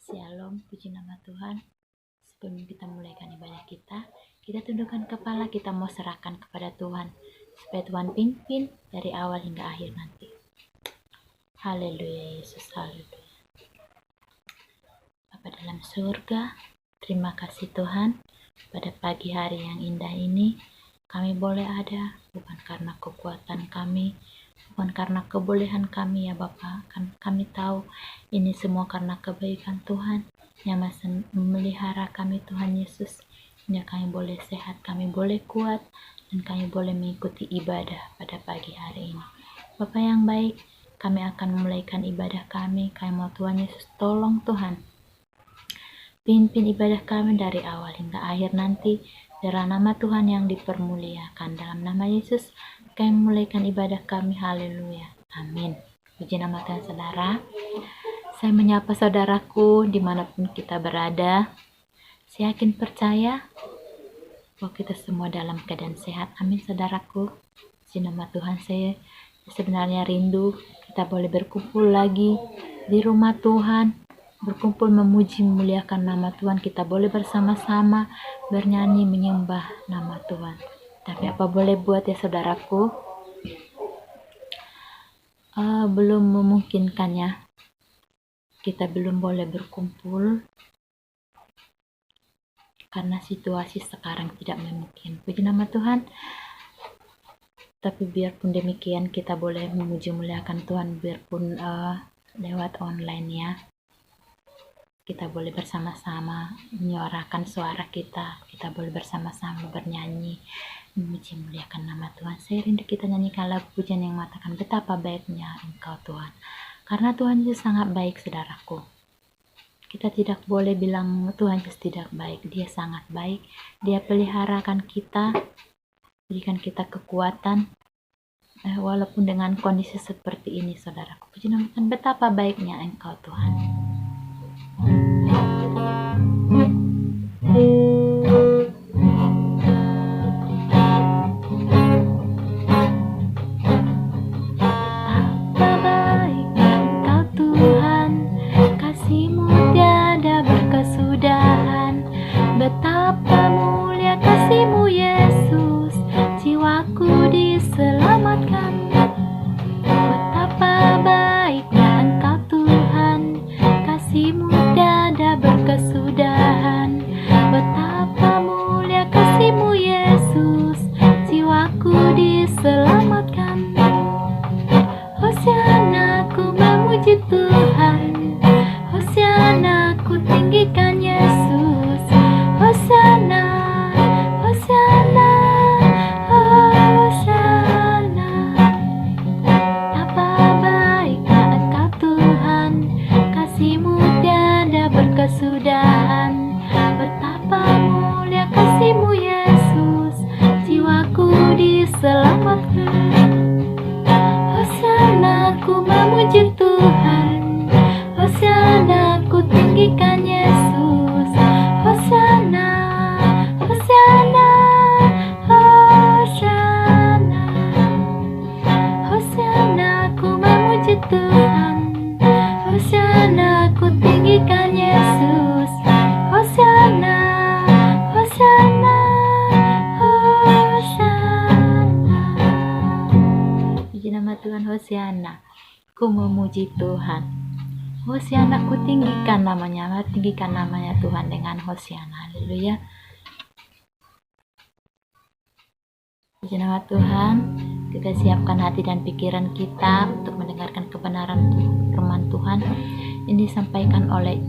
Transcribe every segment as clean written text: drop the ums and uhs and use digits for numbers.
Shalom, puji nama Tuhan. Sebelum kita mulaikan ibadah kita tundukkan kepala, kita mau serahkan kepada Tuhan, supaya Tuhan pimpin dari awal hingga akhir nanti. Haleluya Yesus, haleluya. Bapa dalam surga, terima kasih Tuhan, pada pagi hari yang indah ini, kami boleh ada, bukan karena kekuatan kami, bukan karena kebolehan kami ya Bapa, kan kami tahu ini semua karena kebaikan Tuhan yang masih memelihara kami Tuhan Yesus, hingga kami boleh sehat, kami boleh kuat, dan kami boleh mengikuti ibadah pada pagi hari ini. Bapa yang baik, kami akan memulaikan ibadah kami mau Tuhan Yesus tolong Tuhan, pimpin ibadah kami dari awal hingga akhir nanti, biarlah nama Tuhan yang dipermuliakan. Dalam nama Yesus, kami memulaikan ibadah kami. Haleluya. Amin. Puji nama Tuhan saudara. Saya menyapa saudaraku dimanapun kita berada. Saya yakin percaya bahwa kita semua dalam keadaan sehat. Amin saudaraku. Puji nama Tuhan, saya sebenarnya rindu kita boleh berkumpul lagi di rumah Tuhan, berkumpul memuji memuliakan nama Tuhan. Kita boleh bersama-sama bernyanyi menyembah nama Tuhan. Tapi apa boleh buat ya saudaraku, belum memungkinkannya, kita belum boleh berkumpul karena situasi sekarang tidak memungkinkan. Puji nama Tuhan. Tapi biarpun demikian, kita boleh memuji memuliakan Tuhan biarpun lewat online ya. Kita boleh bersama-sama menyuarakan suara kita boleh bersama-sama bernyanyi memuji memuliakan nama Tuhan. Saya rindu kita nyanyikan lagu pujian yang mengatakan betapa baiknya Engkau Tuhan, karena Tuhan Yesus sangat baik saudaraku. Kita tidak boleh bilang Tuhan Yesus tidak baik, Dia sangat baik. Dia peliharakan kita, berikan kita kekuatan walaupun dengan kondisi seperti ini saudaraku. Puji nama Tuhan, betapa baiknya Engkau Tuhan. Betapa mulia kasih-Mu Yesus, jiwaku diselamatkan. Betapa baiknya Engkau Tuhan, kasih-Mu tiada berkesudahan. Betapa mulia kasih-Mu Yesus, jiwaku diselamatkan. Hosiana ku memuji Tuhan, Hosiana ku tinggikan Yesus. Hosiana, Hosiana, Hosiana. Betapa baiknya Engkau Tuhan, kasih-Mu tiada berkesudahan. Betapa mulia kasih-Mu Yesus, jiwaku diselamatkan. Hosiana ku memuji Tuhan, Hosiana ku tinggikan Yesus. Hosiana, Hosiana, Hosiana. Hosiana ku memuji Tuhan, Hosiana ku tinggikan Yesus. Hosiana, Hosiana, Hosiana. Puji nama Tuhan. Hosiana, ku memuji Tuhan. Hosiana, ku tinggikan namanya Tuhan dengan Hosiana. Haleluya. Puji nama Tuhan. Kita siapkan hati dan pikiran kita untuk mendengarkan kebenaran firman Tuhan. Ini disampaikan oleh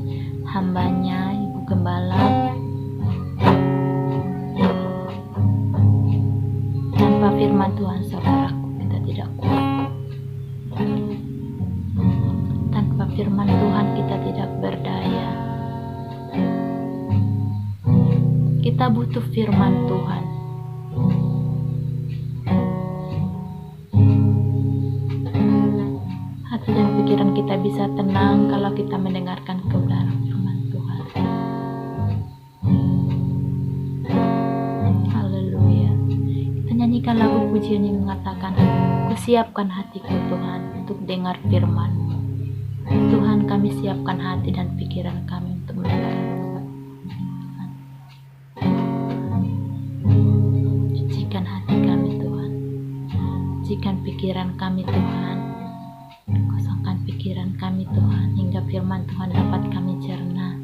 hambanya Ibu Gembala. Tanpa firman Tuhan saudaraku, kita tidak kuat. Tanpa firman Tuhan kita tidak berdaya. Kita butuh firman Tuhan. Hati dan pikiran kita bisa tenang kalau kita mendengarkan kebenaran firman Tuhan. Haleluya. Kita nyanyikan lagu pujian yang mengatakan, ku siapkan hatiku Tuhan untuk dengar firman-Mu. Tuhan, kami siapkan hati dan pikiran kami untuk mendengarkan Tuhan. Sucikan hati kami Tuhan, sucikan pikiran kami Tuhan, kosongkan pikiran kami Tuhan, hingga firman Tuhan dapat kami cerna,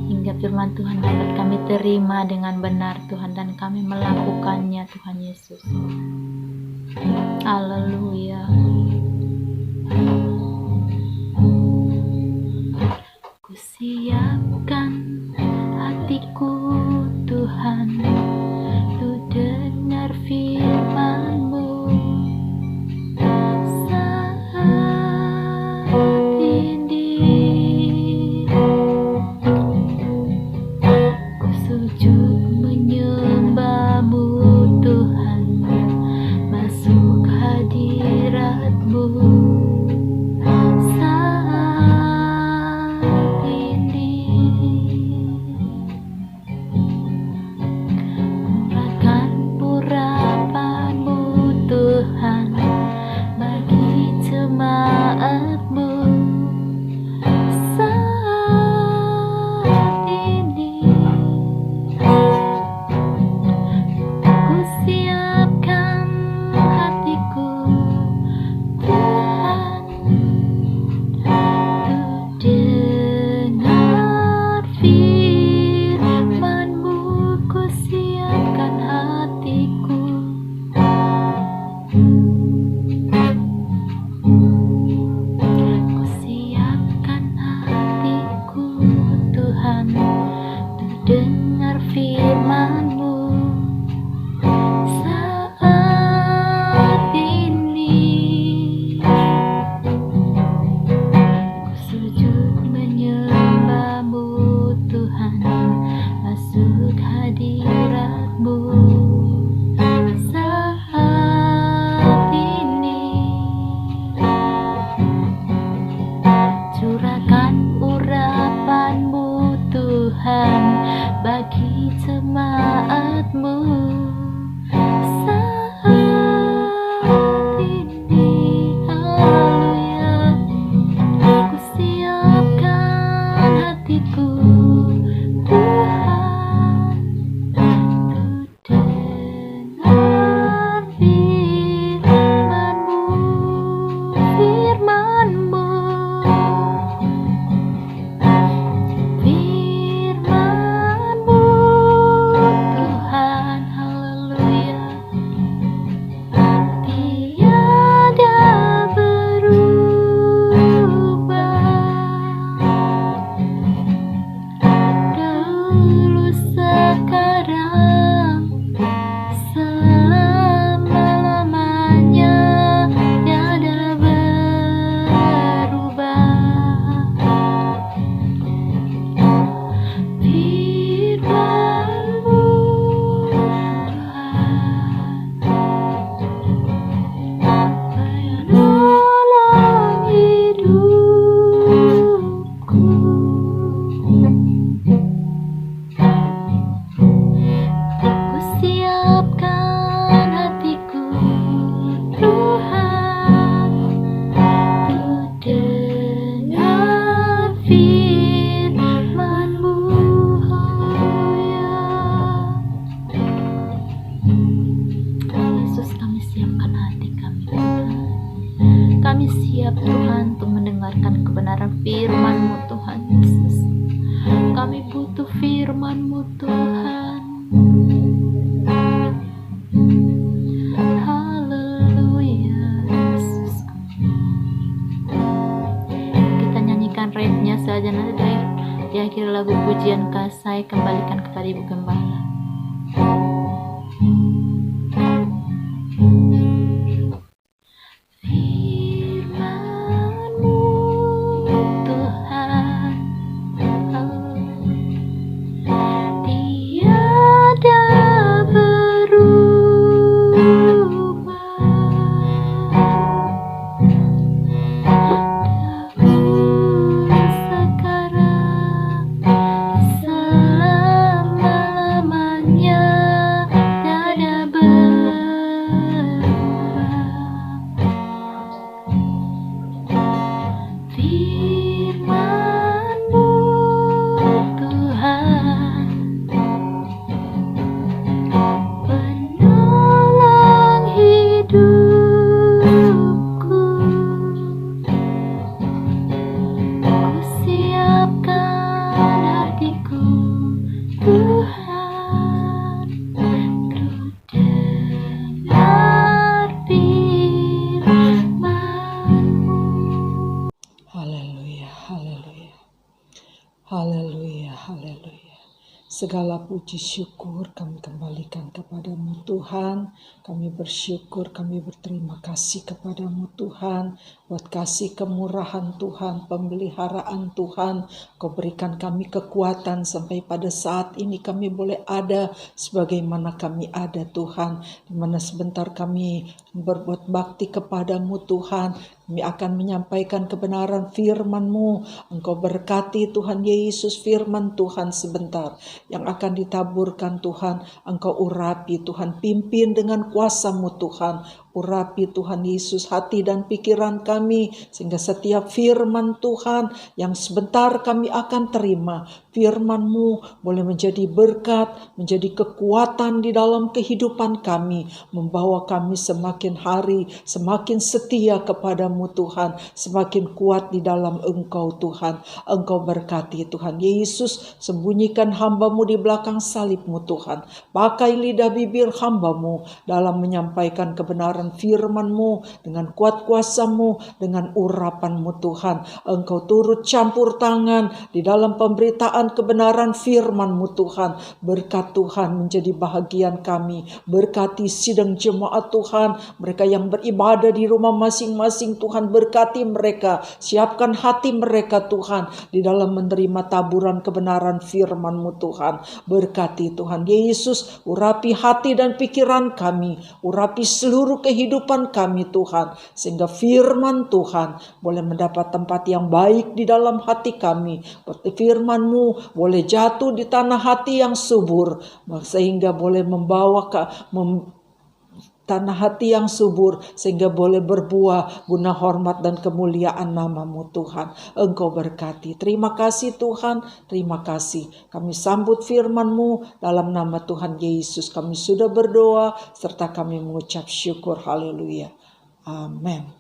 hingga firman Tuhan dapat kami terima dengan benar Tuhan, dan kami melakukannya Tuhan Yesus. Haleluya. Ku siapkan hatiku Tuhan untuk dengar firman-Mu saat ini. Ku sujud menyembah-Mu Tuhan, masuk hadirat-Mu saat ini. Curahkan urapan-Mu Tuhan bagi jemaat-Mu saat ini. Ku siapkan hatiku Tuhan untuk dengar firman-Mu. Ku siapkan hatiku, ku siapkan hatiku Tuhan untuk dengar firman-Mu saat ini. Ku sujud menyembah-Mu Tuhan, masuk hadirat-Mu saat ini. Curahkan urapan-Mu Tuhan bagi jemaat-Mu saat ini. Haleluya. Ku siapkan hatiku Tuhan untuk dengar firman-Mu, firman-Mu, firman-Mu Tuhan. Haleluya. Tiada berubah, dahulu sekarang selama-lamanya, tiada berubah. Firman-Mu Tuhan menolong hidupku. Ku siapkan hatiku Tuhan untuk dengar firman-Mu. Haleluya. Yesus, kami siapkan hati kami Tuhan. Kami siap Tuhan untuk mendengarkan kebenaran firman-Mu Tuhan Yesus. Kami butuh firman-Mu Tuhan. Haleluya Yesus. Kita nyanyikan rap-nya saja, nanti di akhir lagu pujian kasih kembalikan kepada Ibu Gembala. Firman-Mu Tuhan, tiada berubah, dahulu sekarang selama Haleluya, haleluya. Segala puji syukur kami kembalikan kepadamu Tuhan. Kami bersyukur, kami berterima kasih kepadamu Tuhan. Buat kasih kemurahan Tuhan, pemeliharaan Tuhan. Kau berikan kami kekuatan sampai pada saat ini kami boleh ada sebagaimana kami ada Tuhan. Di mana sebentar kami berbuat bakti kepadamu Tuhan. Kami akan menyampaikan kebenaran firman-Mu. Engkau berkati Tuhan Yesus firman Tuhan sebentar yang akan ditaburkan Tuhan. Engkau urapi Tuhan, pimpin dengan kuasa-Mu Tuhan. Urapi Tuhan Yesus hati dan pikiran kami sehingga setiap firman Tuhan yang sebentar kami akan terima, firman-Mu boleh menjadi berkat, menjadi kekuatan di dalam kehidupan kami, membawa kami semakin hari semakin setia kepadamu Tuhan, semakin kuat di dalam Engkau Tuhan. Engkau berkati Tuhan Yesus, sembunyikan hamba-Mu di belakang salib-Mu Tuhan. Pakai lidah bibir hamba-Mu dalam menyampaikan kebenaran firman-Mu dengan kuat kuasa-Mu, dengan urapan-Mu Tuhan. Engkau turut campur tangan di dalam pemberitaan kebenaran firman-Mu Tuhan. Berkat Tuhan menjadi bahagian kami. Berkati sidang jemaat Tuhan, mereka yang beribadah di rumah masing-masing Tuhan, berkati mereka. Siapkan hati mereka Tuhan di dalam menerima taburan kebenaran firman-Mu Tuhan. Berkati Tuhan Yesus, urapi hati dan pikiran kami, urapi seluruh kehidupan kami Tuhan, sehingga firman Tuhan boleh mendapat tempat yang baik di dalam hati kami. Firman-Mu boleh jatuh di tanah hati yang subur, sehingga boleh membawa tanah hati yang subur, sehingga boleh berbuah guna hormat dan kemuliaan nama-Mu Tuhan. Engkau berkati. Terima kasih Tuhan, terima kasih. Kami sambut firman-Mu dalam nama Tuhan Yesus. Kami sudah berdoa serta kami mengucap syukur. Haleluya. Amin.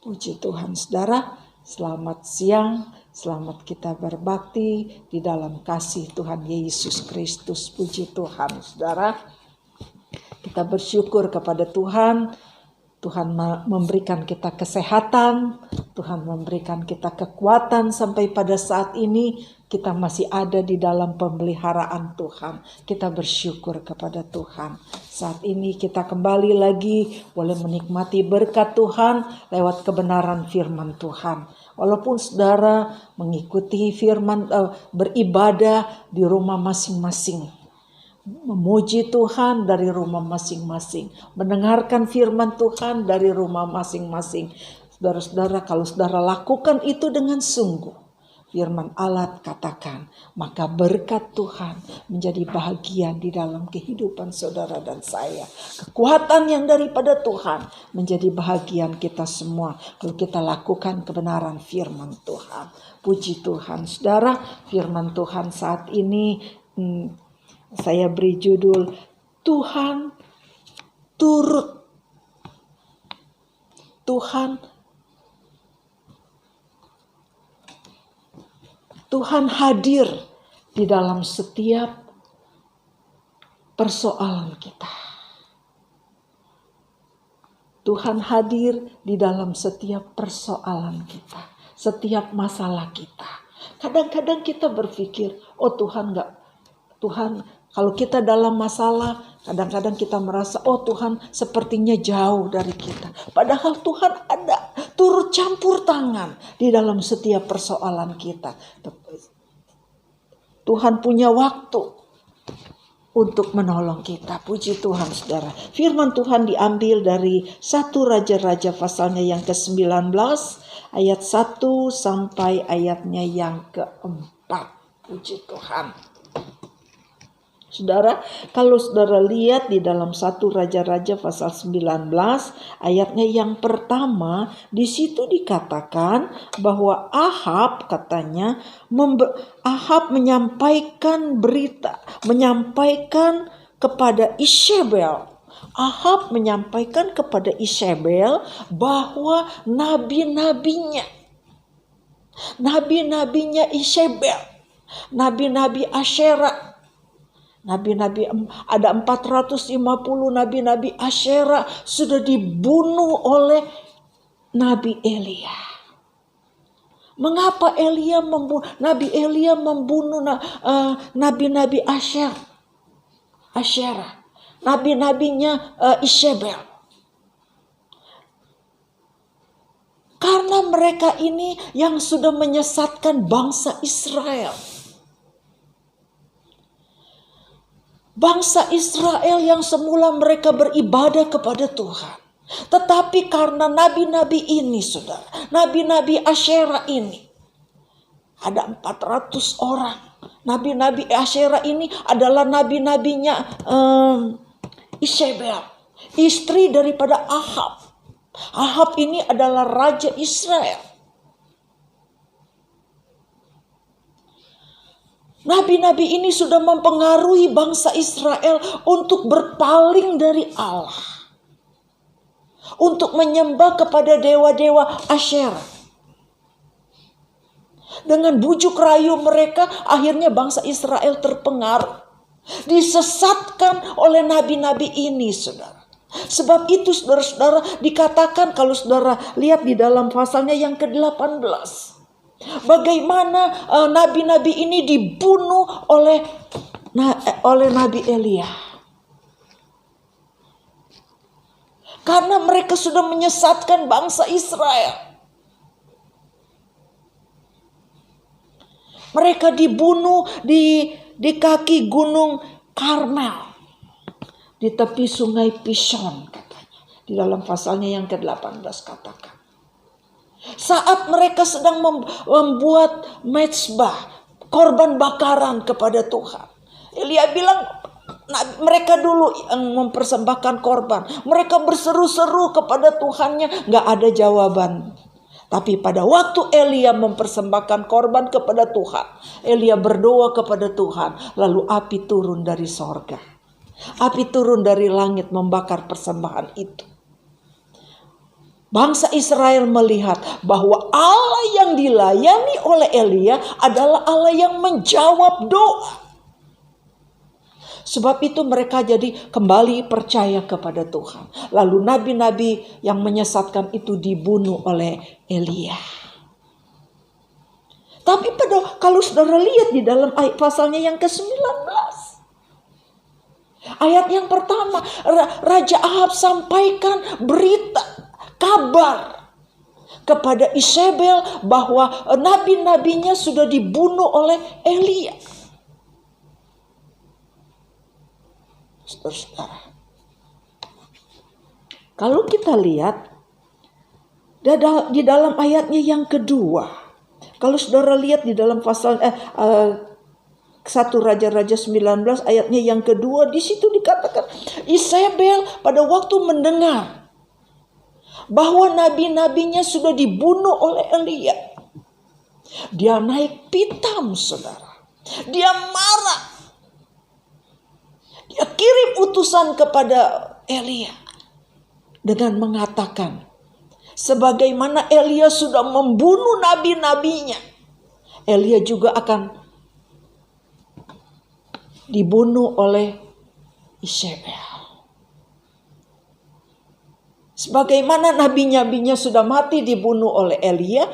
Puji Tuhan saudara. Selamat siang. Selamat kita berbakti di dalam kasih Tuhan Yesus Kristus. Puji Tuhan saudara. Kita bersyukur kepada Tuhan. Tuhan memberikan kita kesehatan. Tuhan memberikan kita kekuatan sampai pada saat ini kita masih ada di dalam pemeliharaan Tuhan. Kita bersyukur kepada Tuhan. Saat ini kita kembali lagi boleh menikmati berkat Tuhan lewat kebenaran firman Tuhan. Walaupun saudara mengikuti firman, beribadah di rumah masing-masing, memuji Tuhan dari rumah masing-masing, mendengarkan firman Tuhan dari rumah masing-masing. Saudara-saudara, kalau saudara lakukan itu dengan sungguh, firman Allah katakan, maka berkat Tuhan menjadi bahagian di dalam kehidupan saudara dan saya. Kekuatan yang daripada Tuhan menjadi bahagian kita semua kalau kita lakukan kebenaran firman Tuhan. Puji Tuhan, saudara. Firman Tuhan saat ini saya beri judul Tuhan turut. Tuhan hadir di dalam setiap persoalan kita. Tuhan hadir di dalam setiap persoalan kita, setiap masalah kita. Kadang-kadang kita berpikir, oh Tuhan kalau kita dalam masalah, kadang-kadang kita merasa, oh Tuhan sepertinya jauh dari kita. Padahal Tuhan ada, turut campur tangan di dalam setiap persoalan kita. Tuhan punya waktu untuk menolong kita. Puji Tuhan saudara. Firman Tuhan diambil dari 1 Raja-Raja pasalnya yang ke-19, ayat 1 sampai ayatnya yang ke-4. Puji Tuhan. Saudara, kalau saudara lihat di dalam 1 Raja-Raja pasal 19 ayatnya yang pertama, di situ dikatakan bahwa Ahab katanya Ahab menyampaikan berita, menyampaikan kepada Isabel. Ahab menyampaikan kepada Isabel bahwa nabi-nabinya Isabel, nabi-nabi Asyera, nabi-nabi, ada 450 nabi-nabi Asyera sudah dibunuh oleh Nabi Elia. Mengapa Nabi Elia membunuh nabi-nabi Asyera, nabi-nabinya Isabel? Karena mereka ini yang sudah menyesatkan bangsa Israel. Bangsa Israel yang semula mereka beribadah kepada Tuhan. Tetapi karena nabi-nabi ini, saudara, nabi-nabi Asyera ini, ada 400 orang. Nabi-nabi Asyera ini adalah nabi-nabinya Isabel, istri daripada Ahab. Ahab ini adalah raja Israel. Nabi-nabi ini sudah mempengaruhi bangsa Israel untuk berpaling dari Allah, untuk menyembah kepada dewa-dewa Asyera. Dengan bujuk rayu mereka, akhirnya bangsa Israel terpengaruh, disesatkan oleh nabi-nabi ini, saudara. Sebab itu saudara-saudara, dikatakan, kalau saudara lihat di dalam pasalnya yang ke-18, bagaimana nabi-nabi ini dibunuh oleh Nabi Elia. Karena mereka sudah menyesatkan bangsa Israel. Mereka dibunuh di kaki gunung Karmel, di tepi sungai Pishon, katanya. Di dalam pasalnya yang ke-18 katakan. Saat mereka sedang membuat mezbah, korban bakaran kepada Tuhan, Elia bilang, mereka dulu yang mempersembahkan korban. Mereka berseru-seru kepada Tuhannya, gak ada jawaban. Tapi pada waktu Elia mempersembahkan korban kepada Tuhan, Elia berdoa kepada Tuhan, lalu api turun dari sorga. Api turun dari langit membakar persembahan itu. Bangsa Israel melihat bahwa Allah yang dilayani oleh Elia adalah Allah yang menjawab doa. Sebab itu mereka jadi kembali percaya kepada Tuhan. Lalu nabi-nabi yang menyesatkan itu dibunuh oleh Elia. Tapi kalau saudara lihat di dalam ayat pasalnya yang ke-19. Ayat yang pertama, Raja Ahab sampaikan berita, kabar kepada Isabel bahwa nabi-nabinya sudah dibunuh oleh Elia. Saudara, kalau kita lihat di dalam ayatnya yang kedua, kalau saudara lihat di dalam pasal 1 Raja-Raja 19 ayatnya yang kedua, di situ dikatakan Isabel pada waktu mendengar bahwa nabi-nabinya sudah dibunuh oleh Elia, dia naik pitam, saudara. Dia marah. Dia kirim utusan kepada Elia dengan mengatakan, sebagaimana Elia sudah membunuh nabi-nabinya, Elia juga akan dibunuh oleh Isabel. Sebagaimana nabi-nabinya sudah mati dibunuh oleh Elia,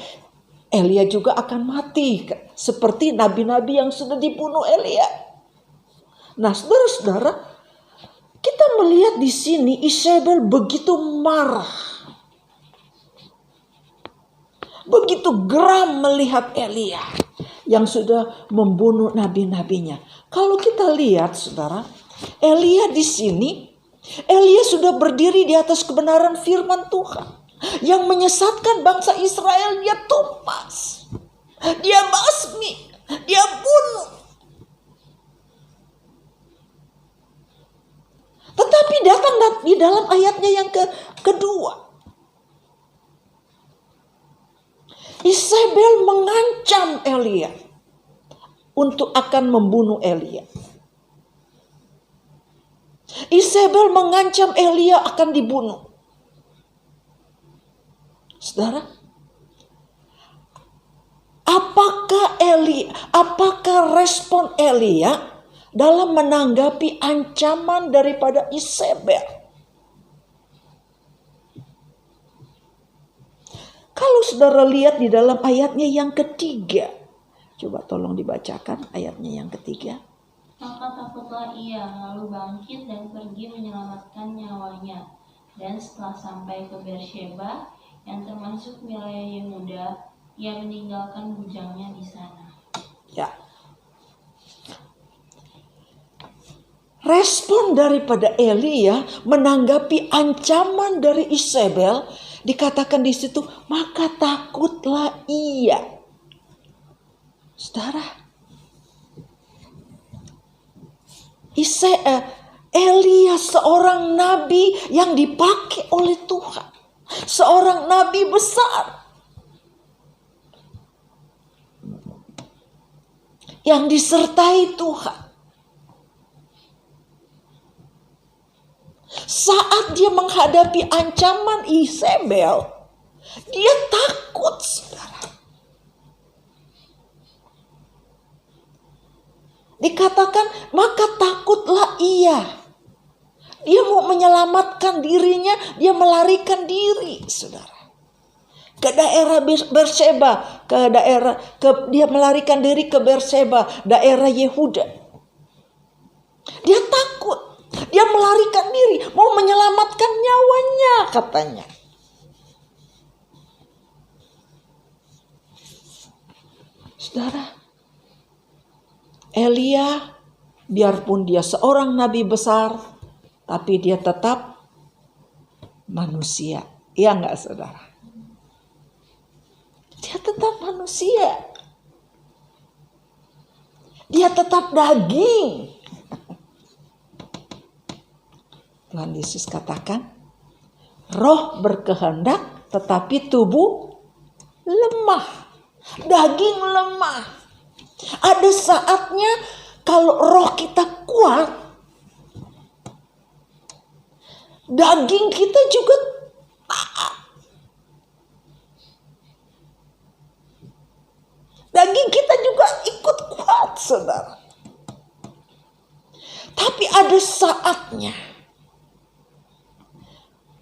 Elia juga akan mati seperti nabi-nabi yang sudah dibunuh Elia. Nah, saudara-saudara, kita melihat di sini Isabel begitu marah, begitu geram melihat Elia yang sudah membunuh nabi-nabinya. Kalau kita lihat, saudara, Elia di sini, Elia sudah berdiri di atas kebenaran firman Tuhan yang menyesatkan bangsa Israel. Dia tumpas, dia basmi, dia bunuh. Tetapi datang di dalam ayatnya yang kedua, Isabel mengancam Elia untuk akan membunuh Elia. Isabel mengancam Elia akan dibunuh. Saudara, apakah respon Elia dalam menanggapi ancaman daripada Isabel? Kalau saudara lihat di dalam ayatnya yang ketiga, coba tolong dibacakan ayatnya yang ketiga. Maka takutlah ia, lalu bangkit dan pergi menyelamatkan nyawanya. Dan setelah sampai ke Beersheba, yang termasuk wilayah Yehuda, ia meninggalkan bujangnya di sana. Ya. Respon daripada Elia menanggapi ancaman dari Isabel, dikatakan di situ, maka takutlah ia. Saudara, Elia seorang nabi yang dipakai oleh Tuhan, seorang nabi besar yang disertai Tuhan. Saat dia menghadapi ancaman Isabel, dia takut, saudara. Dikatakan, maka takutlah ia. Dia mau menyelamatkan dirinya, dia melarikan diri, saudara. Ke daerah Beersheba, dia melarikan diri ke Beersheba, daerah Yehuda. Dia takut. Dia melarikan diri, mau menyelamatkan nyawanya, katanya. Saudara, Elia, biarpun dia seorang nabi besar, tapi dia tetap manusia. Iya enggak, saudara? Dia tetap manusia. Dia tetap daging. Tuhan Yesus katakan, roh berkehendak tetapi tubuh lemah. Daging lemah. Ada saatnya kalau roh kita kuat, daging kita juga taat. Daging kita juga ikut kuat, saudara. Tapi ada saatnya.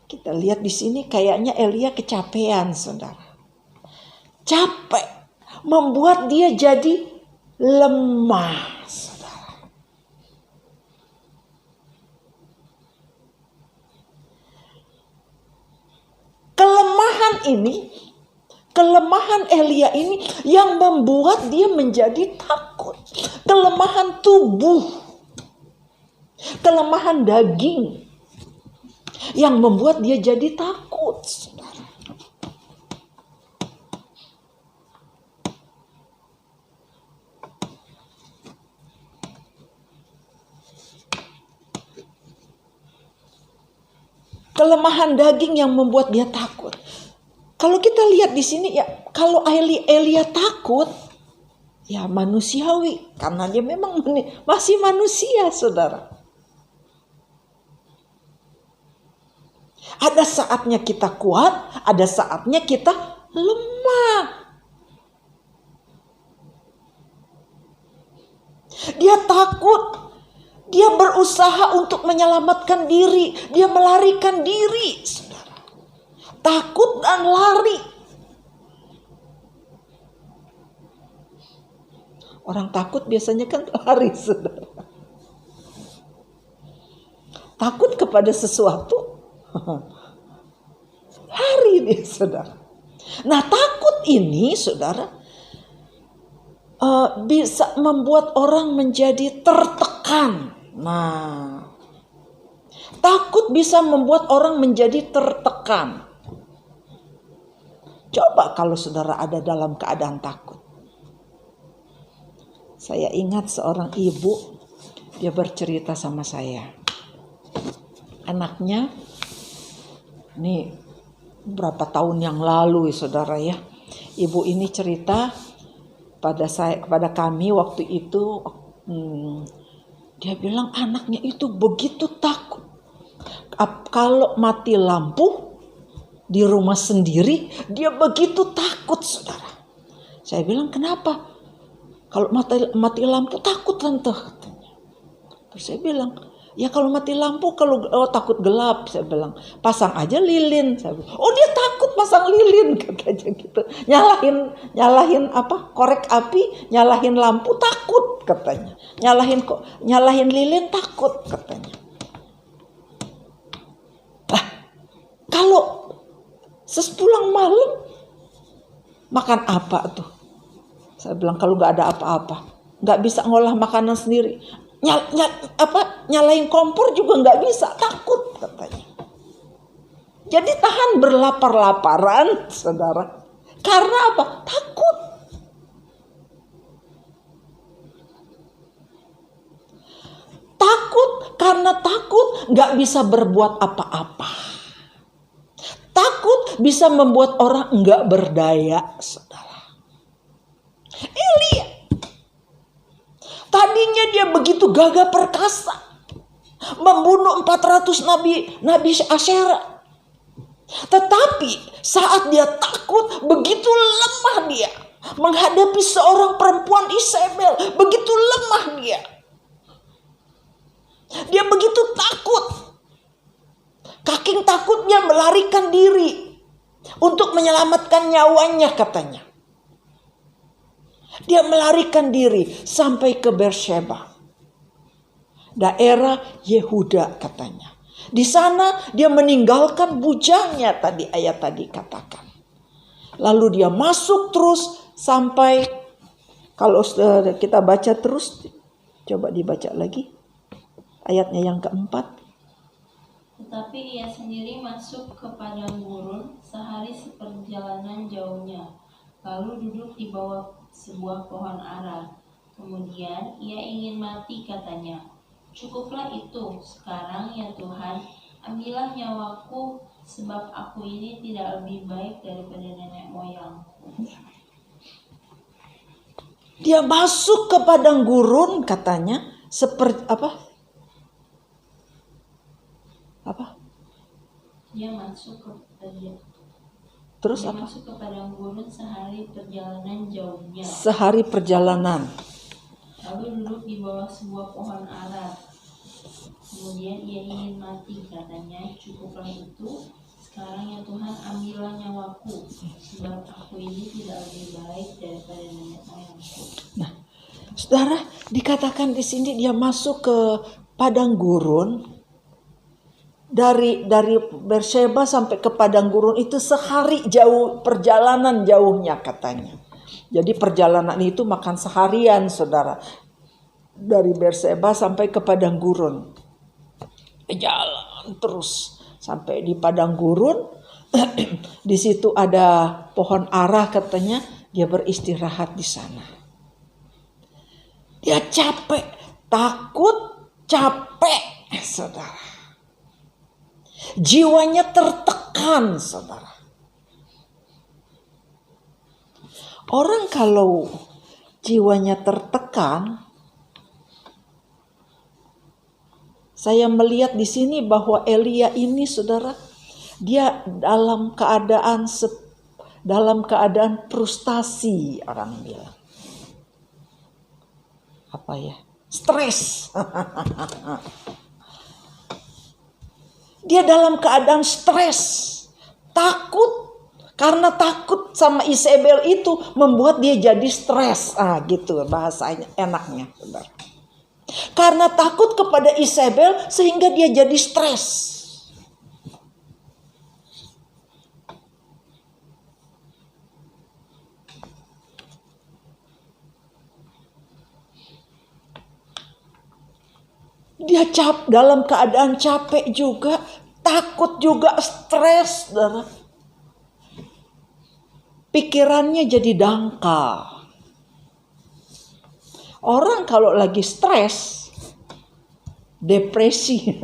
Kita lihat di sini kayaknya Elia kecapean, saudara. Capek membuat dia jadi lemah, saudara. Kelemahan Elia ini yang membuat dia menjadi takut. Kelemahan tubuh, kelemahan daging yang membuat dia jadi takut, saudara. Kelemahan daging yang membuat dia takut. Kalau kita lihat di sini ya, kalau Elia takut, ya manusiawi, karena dia memang masih manusia, saudara. Ada saatnya kita kuat, ada saatnya kita lemah. Dia takut. Dia berusaha untuk menyelamatkan diri. Dia melarikan diri, saudara. Takut dan lari. Orang takut biasanya kan lari, saudara. Takut kepada sesuatu, lari dia, saudara. Nah, takut ini, saudara, bisa membuat orang menjadi tertekan. Nah, takut bisa membuat orang menjadi tertekan. Coba kalau saudara ada dalam keadaan takut. Saya ingat seorang ibu, dia bercerita sama saya. Anaknya, ini berapa tahun yang lalu, saudara ya. Ibu ini cerita kepada kami waktu itu, dia bilang anaknya itu begitu takut. Kalau mati lampu di rumah sendiri, dia begitu takut, saudara. Saya bilang, kenapa? Kalau mati lampu takut, tante. Terus saya bilang, ya kalau mati lampu, kalau takut gelap, saya bilang, pasang aja lilin. Saya bilang, oh dia takut takut pasang lilin katanya gitu. Nyalahin apa? Korek api, nyalahin lampu takut katanya. Nyalahin lilin takut katanya. Lah, kalau sepulang malam makan apa tuh? Saya bilang kalau nggak ada apa-apa, nggak bisa ngolah makanan sendiri. Nyalain kompor juga nggak bisa, takut katanya. Jadi tahan berlapar-laparan, saudara. Karena apa? Takut. Takut karena takut nggak bisa berbuat apa-apa. Takut bisa membuat orang nggak berdaya, saudara. Elia, tadinya dia begitu gagah perkasa, membunuh 400 nabi Asyera. Tetapi saat dia takut, begitu lemah dia menghadapi seorang perempuan Isabel, begitu lemah dia. Dia begitu takut. Saking takutnya melarikan diri untuk menyelamatkan nyawanya katanya. Dia melarikan diri sampai ke Beersheba, daerah Yehuda katanya. Di sana dia meninggalkan bujangnya tadi ayat tadi katakan. Lalu dia masuk terus sampai, kalau kita baca terus, coba dibaca lagi ayatnya yang keempat. Tetapi ia sendiri masuk ke padang gurun sehari seperjalanan jauhnya, lalu duduk di bawah sebuah pohon ara. Kemudian ia ingin mati katanya. Cukuplah itu, sekarang ya Tuhan, ambillah nyawaku, sebab aku ini tidak lebih baik daripada nenek moyangku. Dia masuk ke padang gurun katanya, seperti apa? Dia masuk ke Terus dia apa? masuk ke padang gurun sehari perjalanan jauhnya. Sehari perjalanan. Lalu duduk di bawah sebuah pohon ara. Kemudian ia ingin mati katanya. Cukuplah itu, sekarang ya Tuhan, ambillah nyawaku, sebab aku ini tidak lebih baik daripada nenek moyangku. Nah, saudara, dikatakan di sini dia masuk ke padang gurun. Dari Beersheba sampai ke padang gurun itu sehari jauh, perjalanan jauhnya katanya. Jadi perjalanan itu makan seharian, saudara. Dari Beersheba sampai ke padang gurun. Jalan terus sampai di padang gurun. Di situ ada pohon ara katanya. Dia beristirahat di sana. Dia capek, takut, capek, saudara. Jiwanya tertekan, saudara. Orang kalau jiwanya tertekan, saya melihat di sini bahwa Elia ini, saudara, dia dalam keadaan frustasi, orang bilang. Apa ya? Stres. Dia dalam keadaan stres, takut. Karena takut sama Isabel itu membuat dia jadi stres. Gitu bahasanya, enaknya, saudara. Karena takut kepada Isabel sehingga dia jadi stres. Dia dalam keadaan capek juga, takut juga, stres. Pikirannya jadi dangkal. Orang kalau lagi stres, depresi.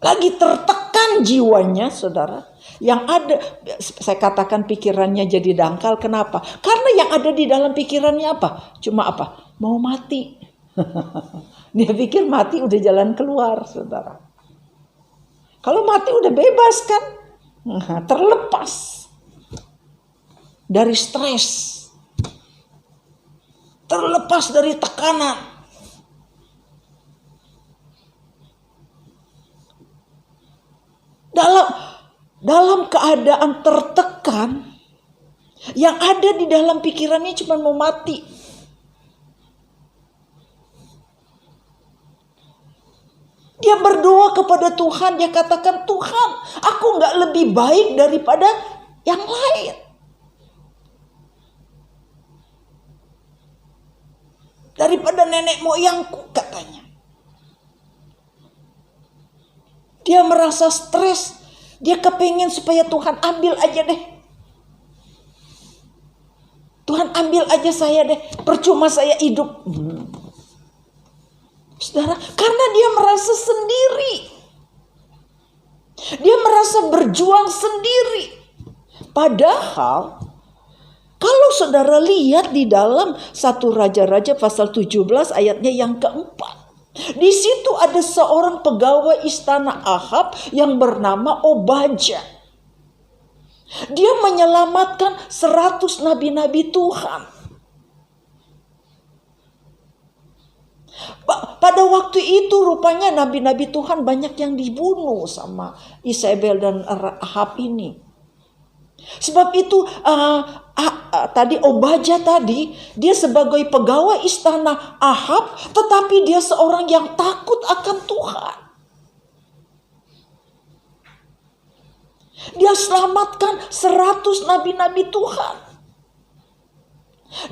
Lagi tertekan jiwanya, saudara. Yang ada, saya katakan pikirannya jadi dangkal. Kenapa? Karena yang ada di dalam pikirannya apa? Cuma apa? Mau mati. Dia pikir mati udah jalan keluar, saudara. Kalau mati udah bebas kan? Terlepas dari stres. Terlepas dari tekanan. Dalam keadaan tertekan, yang ada di dalam pikirannya cuma mau mati. Dia berdoa kepada Tuhan, dia katakan, Tuhan, aku gak lebih baik daripada yang lain. Daripada nenek moyangku, katanya. Dia merasa stres, dia kepengen supaya Tuhan ambil aja deh. Tuhan ambil aja saya deh, percuma saya hidup. Saudara, karena dia merasa sendiri. Dia merasa berjuang sendiri. Padahal, kalau saudara lihat di dalam 1 Raja-Raja pasal 17 ayatnya yang keempat. Di situ ada seorang pegawai istana Ahab yang bernama Obadja. Dia menyelamatkan 100 nabi-nabi Tuhan. Pada waktu itu rupanya nabi-nabi Tuhan banyak yang dibunuh sama Isabel dan Ahab ini. Sebab itu tadi Obadja tadi, dia sebagai pegawai istana Ahab, tetapi dia seorang yang takut akan Tuhan. Dia selamatkan 100 nabi-nabi Tuhan.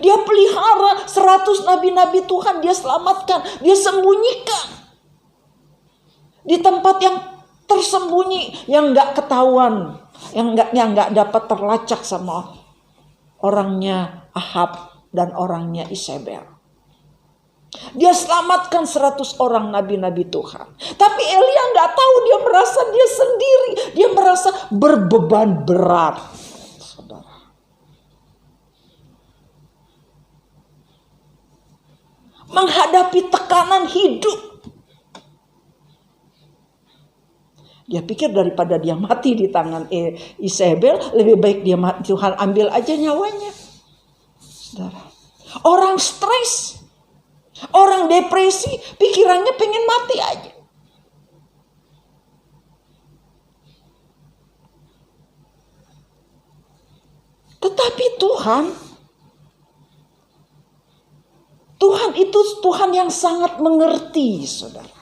Dia pelihara 100 nabi-nabi Tuhan, dia selamatkan, dia sembunyikan. Di tempat yang tersembunyi, yang gak ketahuan, yang gak dapat terlacak sama orangnya Ahab dan orangnya Isabel. Dia selamatkan 100 orang nabi-nabi Tuhan. Tapi Elia gak tahu, dia merasa dia sendiri. Dia merasa berbeban berat. Saudara. Menghadapi tekanan hidup. Dia pikir daripada dia mati di tangan Isabel, lebih baik dia mati, Tuhan ambil aja nyawanya. Saudara. Orang stres. Orang depresi, pikirannya pengen mati aja. Tetapi Tuhan itu Tuhan yang sangat mengerti, saudara.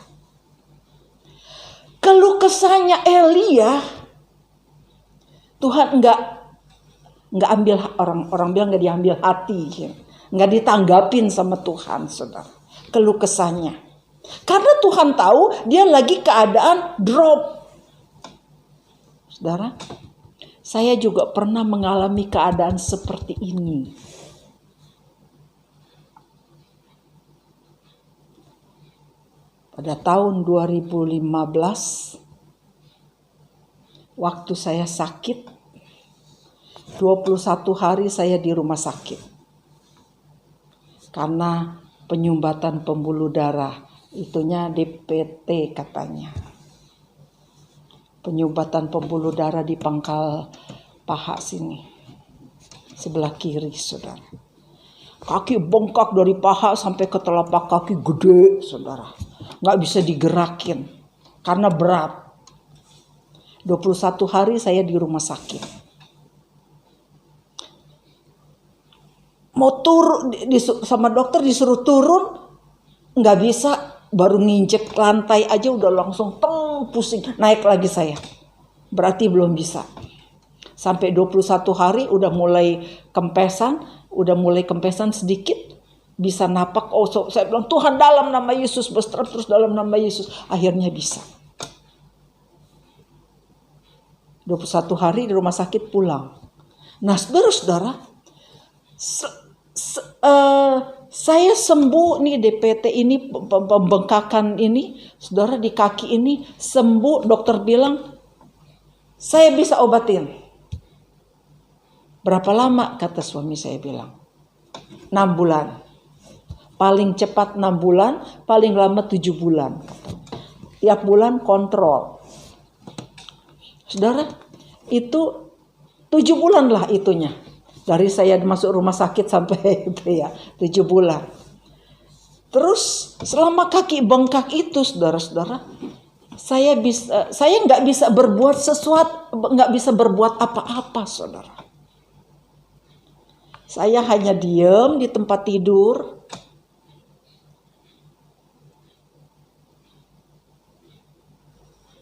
Keluh kesahnya Elia, Tuhan enggak ambil, orang bilang enggak diambil hati, enggak ditanggapin sama Tuhan, saudara. Keluh kesahnya. Karena Tuhan tahu dia lagi keadaan drop. Saudara, saya juga pernah mengalami keadaan seperti ini. Pada tahun 2015, waktu saya sakit, 21 hari saya di rumah sakit. Karena penyumbatan pembuluh darah, itunya DPT katanya. Penyumbatan pembuluh darah di pangkal paha sini, sebelah kiri, saudara. Kaki bengkak dari paha sampai ke telapak kaki gede, saudara. Nggak bisa digerakin karena berat. 21 hari saya di rumah sakit. Mau turun sama dokter, disuruh turun, nggak bisa. Baru nginjek lantai aja udah langsung pusing. Naik lagi saya. Berarti belum bisa. Sampai 21 hari udah mulai kempesan sedikit. Bisa napak. Saya bilang, Tuhan dalam nama Yesus, berseteru terus dalam nama Yesus. Akhirnya bisa. 21 hari di rumah sakit pulang. Nah, saudara-saudara, saya sembuh nih DPT ini, pembengkakan ini, saudara, di kaki ini sembuh. Dokter bilang, saya bisa obatin. Berapa lama? Kata suami saya bilang, 6 bulan. Paling cepat 6 bulan, paling lama 7 bulan. Tiap bulan kontrol. Saudara, itu 7 bulan lah itunya. Dari saya masuk rumah sakit sampai itu ya, 7 bulan. Terus selama kaki bengkak itu, saudara-saudara, saya nggak bisa berbuat sesuatu, nggak bisa berbuat apa-apa, saudara. Saya hanya diam di tempat tidur.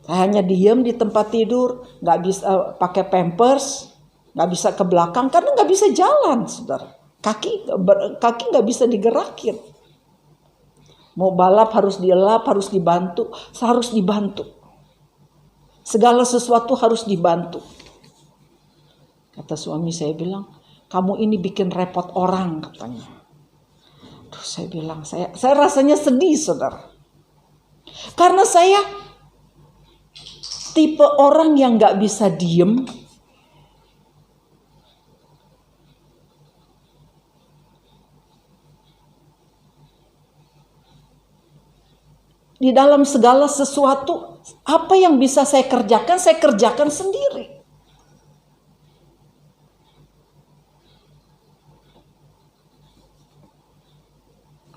Saya hanya diam di tempat tidur, nggak bisa pakai pampers, nggak bisa ke belakang karena nggak bisa jalan, saudara. Kaki nggak bisa digerakin. Mau balap harus dielap, harus dibantu, harus dibantu. Segala sesuatu harus dibantu. Kata suami saya bilang, kamu ini bikin repot orang, katanya. Terus saya bilang, saya rasanya sedih, saudara. Karena saya tipe orang yang gak bisa diem. Di dalam segala sesuatu, apa yang bisa saya kerjakan sendiri.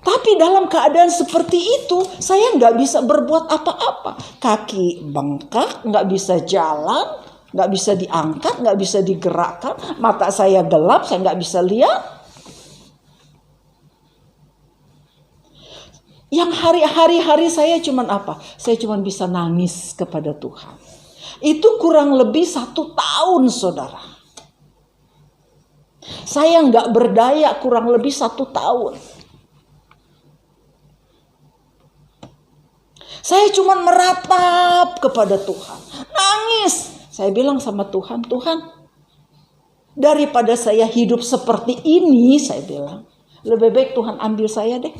Tapi dalam keadaan seperti itu, saya nggak bisa berbuat apa-apa. Kaki bengkak, nggak bisa jalan, nggak bisa diangkat, nggak bisa digerakkan. Mata saya gelap, saya nggak bisa lihat. Yang hari-hari saya cuman apa? Saya cuman bisa nangis kepada Tuhan. Itu kurang lebih 1 tahun, saudara. Saya nggak berdaya kurang lebih 1 tahun. Saya cuma meratap kepada Tuhan. Nangis. Saya bilang sama Tuhan, Tuhan, daripada saya hidup seperti ini, saya bilang, lebih baik Tuhan ambil saya deh.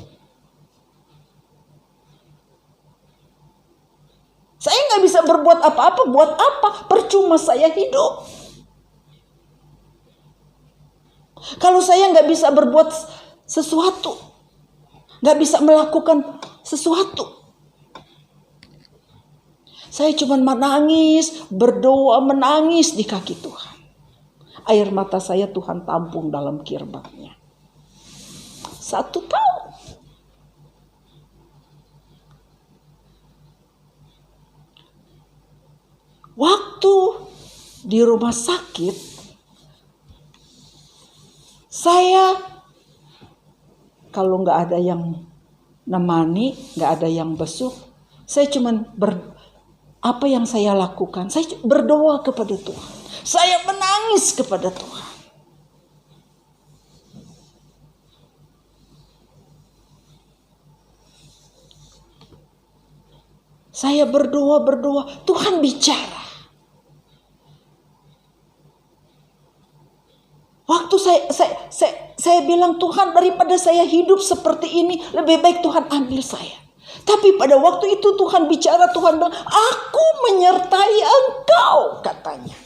Saya nggak bisa berbuat apa-apa, buat apa? Percuma saya hidup. Kalau saya nggak bisa berbuat sesuatu, nggak bisa melakukan sesuatu, saya cuma menangis, berdoa, menangis di kaki Tuhan. Air mata saya Tuhan tampung dalam kirbatnya. 1 tahun. Waktu di rumah sakit, saya kalau nggak ada yang nemani, nggak ada yang besuk, saya cuman apa yang saya lakukan? Saya berdoa kepada Tuhan. Saya menangis kepada Tuhan. Saya berdoa, Tuhan bicara. Waktu saya bilang, Tuhan, daripada saya hidup seperti ini, lebih baik Tuhan ambil saya. Tapi pada waktu itu Tuhan bicara, Tuhan bilang, aku menyertai engkau, katanya.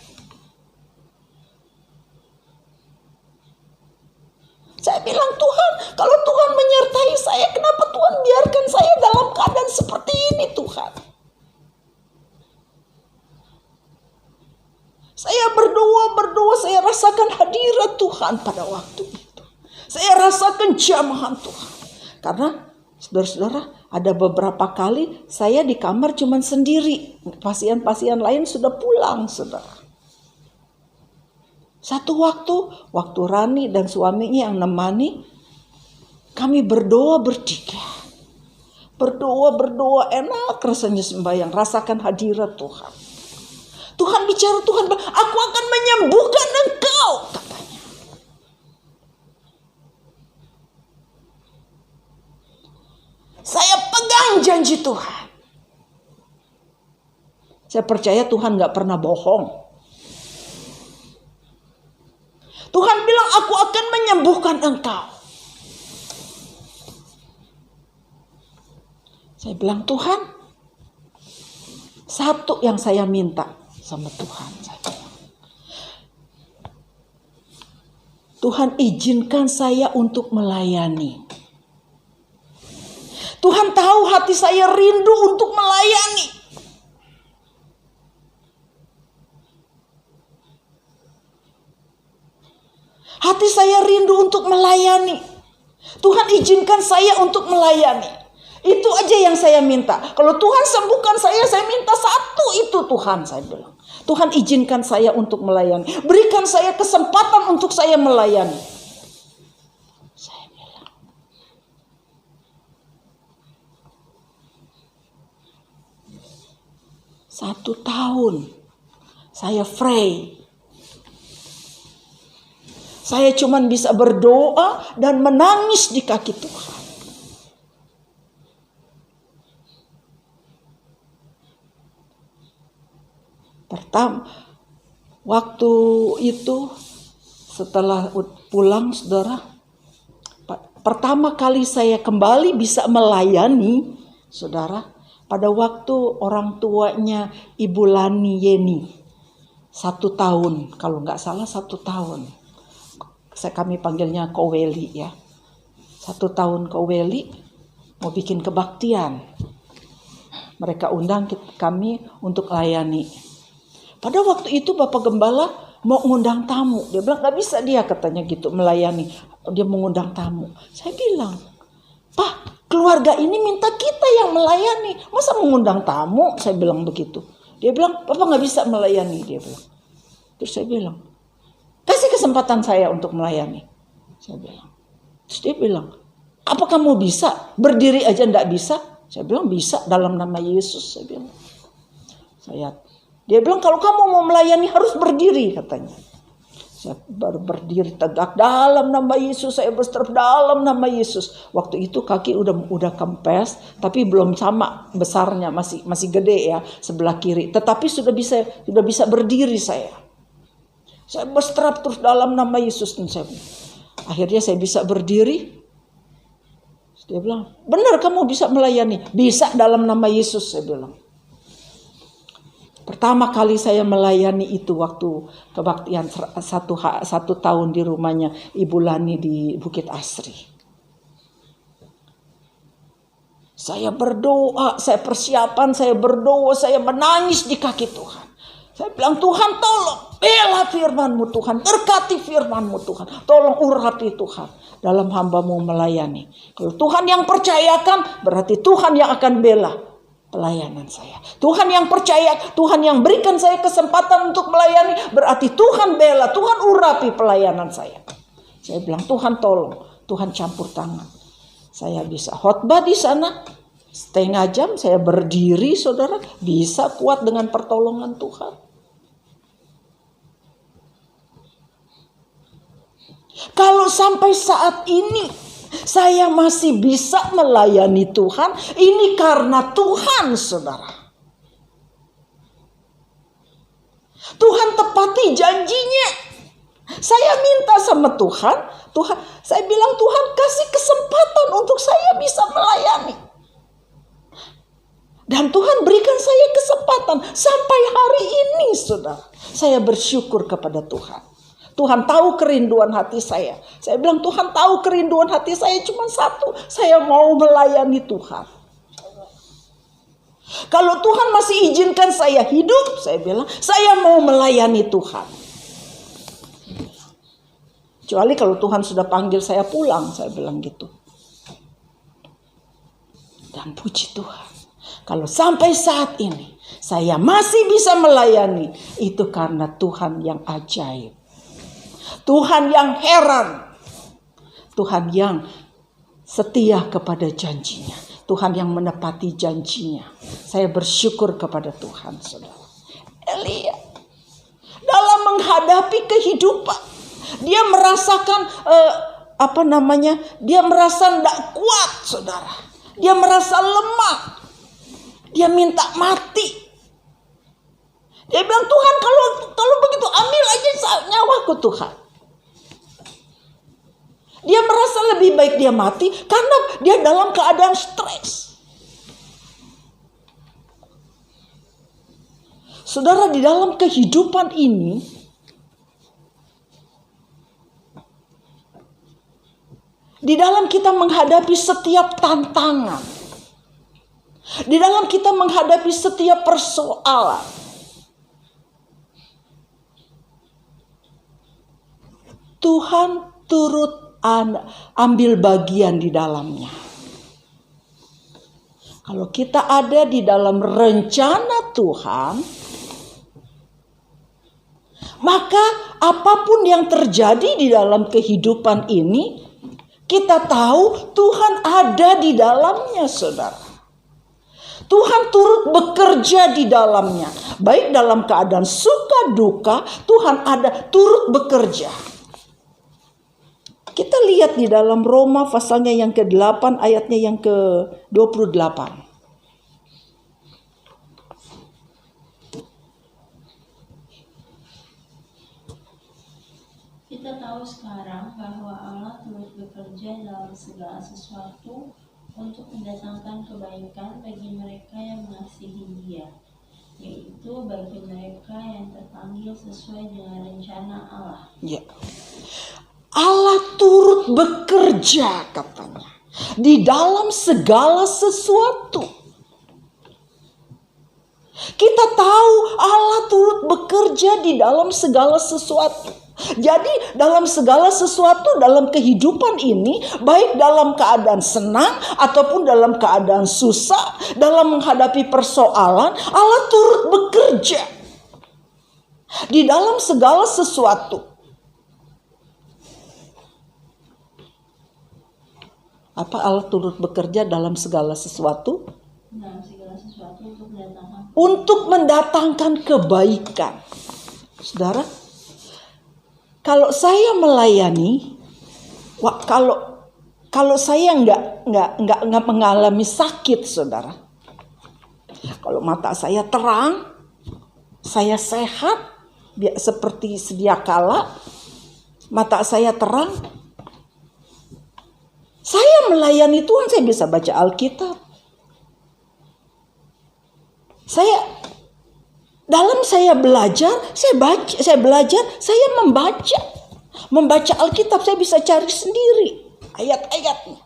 Saya bilang, Tuhan, kalau Tuhan menyertai saya, kenapa Tuhan biarkan saya dalam keadaan seperti ini, Tuhan? Saya berdoa, saya rasakan hadirat Tuhan pada waktu itu. Saya rasakan jamahan Tuhan. Karena saudara-saudara, ada beberapa kali saya di kamar cuman sendiri. Pasien-pasien lain sudah pulang, saudara. Satu waktu Rani dan suaminya yang nemani, kami berdoa bertiga. Berdoa, enak rasanya sembahyang, rasakan hadirat Tuhan. Tuhan bicara, Tuhan bilang, aku akan menyembuhkan engkau, katanya. Saya pegang janji Tuhan. Saya percaya Tuhan gak pernah bohong. Tuhan bilang, aku akan menyembuhkan engkau. Saya bilang, Tuhan, satu yang saya minta sama Tuhan. Tuhan izinkan saya untuk melayani. Tuhan tahu hati saya rindu untuk melayani. Hati saya rindu untuk melayani. Tuhan izinkan saya untuk melayani. Itu aja yang saya minta. Kalau Tuhan sembuhkan saya minta satu itu Tuhan, saya bilang. Tuhan izinkan saya untuk melayani. Berikan saya kesempatan untuk saya melayani. Saya bilang. 1 tahun saya free. Saya cuma bisa berdoa dan menangis di kaki Tuhan. Pertama, waktu itu setelah pulang, saudara, pertama kali saya kembali bisa melayani, saudara, pada waktu orang tuanya Ibu Lani Yeni, 1 tahun, kalau nggak salah 1 tahun. Kami panggilnya Koweli ya. 1 tahun Koweli mau bikin kebaktian. Mereka undang kami untuk layani. Pada waktu itu Bapak Gembala mau ngundang tamu. Dia bilang gak bisa dia katanya gitu melayani. Dia mengundang tamu. Saya bilang, Pak, keluarga ini minta kita yang melayani. Masa mengundang tamu? Saya bilang begitu. Dia bilang, Bapak gak bisa melayani. Dia bilang. Terus saya bilang, kasih kesempatan saya untuk melayani. Saya bilang. Terus dia bilang, apa kamu bisa? Berdiri aja gak bisa? Saya bilang bisa dalam nama Yesus. Saya bilang. Dia bilang kalau kamu mau melayani harus berdiri katanya. Saya baru berdiri tegak dalam nama Yesus. Saya berseru dalam nama Yesus. Waktu itu kaki udah kempes, tapi belum sama besarnya, masih gede ya sebelah kiri. Tetapi sudah bisa berdiri saya. Saya berseru terus dalam nama Yesus. Akhirnya saya bisa berdiri. Dia bilang, benar kamu bisa melayani. Bisa dalam nama Yesus, saya bilang. Pertama kali saya melayani itu waktu kebaktian 1 tahun di rumahnya Ibu Lani di Bukit Asri. Saya berdoa, saya persiapan, saya berdoa, saya menangis di kaki Tuhan. Saya bilang, Tuhan tolong, bela firman-Mu Tuhan, berkati firman-Mu Tuhan, tolong urapi Tuhan dalam hamba-Mu melayani. Kalau Tuhan yang percayakan, berarti Tuhan yang akan bela pelayanan saya. Tuhan yang percaya, Tuhan yang berikan saya kesempatan untuk melayani, berarti Tuhan bela, Tuhan urapi pelayanan saya. Saya bilang, Tuhan tolong, Tuhan campur tangan. Saya bisa khotbah di sana, 1/2 jam saya berdiri, saudara, bisa kuat dengan pertolongan Tuhan. Kalau sampai saat ini saya masih bisa melayani Tuhan, ini karena Tuhan, saudara. Tuhan tepati janjinya. Saya minta sama Tuhan, saya bilang, Tuhan kasih kesempatan untuk saya bisa melayani. Dan Tuhan berikan saya kesempatan sampai hari ini, saudara. Saya bersyukur kepada Tuhan. Tuhan tahu kerinduan hati saya. Saya bilang, Tuhan tahu kerinduan hati saya cuma satu. Saya mau melayani Tuhan. Kalau Tuhan masih izinkan saya hidup, saya bilang, saya mau melayani Tuhan. Kecuali kalau Tuhan sudah panggil saya pulang, saya bilang gitu. Dan puji Tuhan, kalau sampai saat ini saya masih bisa melayani, itu karena Tuhan yang ajaib. Tuhan yang heran. Tuhan yang setia kepada janjinya. Tuhan yang menepati janjinya. Saya bersyukur kepada Tuhan, saudara. Elia dalam menghadapi kehidupan, dia merasakan dia merasa tidak kuat, saudara. Dia merasa lemah. Dia minta mati. Dia bilang, Tuhan kalau begitu ambil aja nyawaku Tuhan. Dia merasa lebih baik dia mati karena dia dalam keadaan stres. Saudara, di dalam kehidupan ini, di dalam kita menghadapi setiap tantangan, di dalam kita menghadapi setiap persoalan, Tuhan turut ambil bagian di dalamnya. Kalau kita ada di dalam rencana Tuhan, maka apapun yang terjadi di dalam kehidupan ini, kita tahu Tuhan ada di dalamnya, saudara. Tuhan turut bekerja di dalamnya. Baik dalam keadaan suka duka, Tuhan ada turut bekerja. Kita lihat di dalam Roma pasalnya yang ke-8 ayatnya yang ke-28. Kita tahu sekarang bahwa Allah turut bekerja dalam segala sesuatu untuk mendatangkan kebaikan bagi mereka yang mengasihi Dia, yaitu bagi mereka yang terpanggil sesuai dengan rencana Allah. Ya. Allah turut bekerja katanya di dalam segala sesuatu. Kita tahu Allah turut bekerja di dalam segala sesuatu. Jadi dalam segala sesuatu dalam kehidupan ini, baik dalam keadaan senang ataupun dalam keadaan susah, dalam menghadapi persoalan, Allah turut bekerja di dalam segala sesuatu. Apa Allah turut bekerja dalam segala sesuatu? Dalam segala sesuatu untuk mendatangkan kebaikan. Saudara, kalau saya melayani, kalau saya nggak mengalami sakit, saudara. Kalau mata saya terang, saya sehat, seperti sedia kala, mata saya terang. Saya melayani Tuhan, saya bisa baca Alkitab. Saya belajar, saya membaca Alkitab, saya bisa cari sendiri ayat-ayatnya.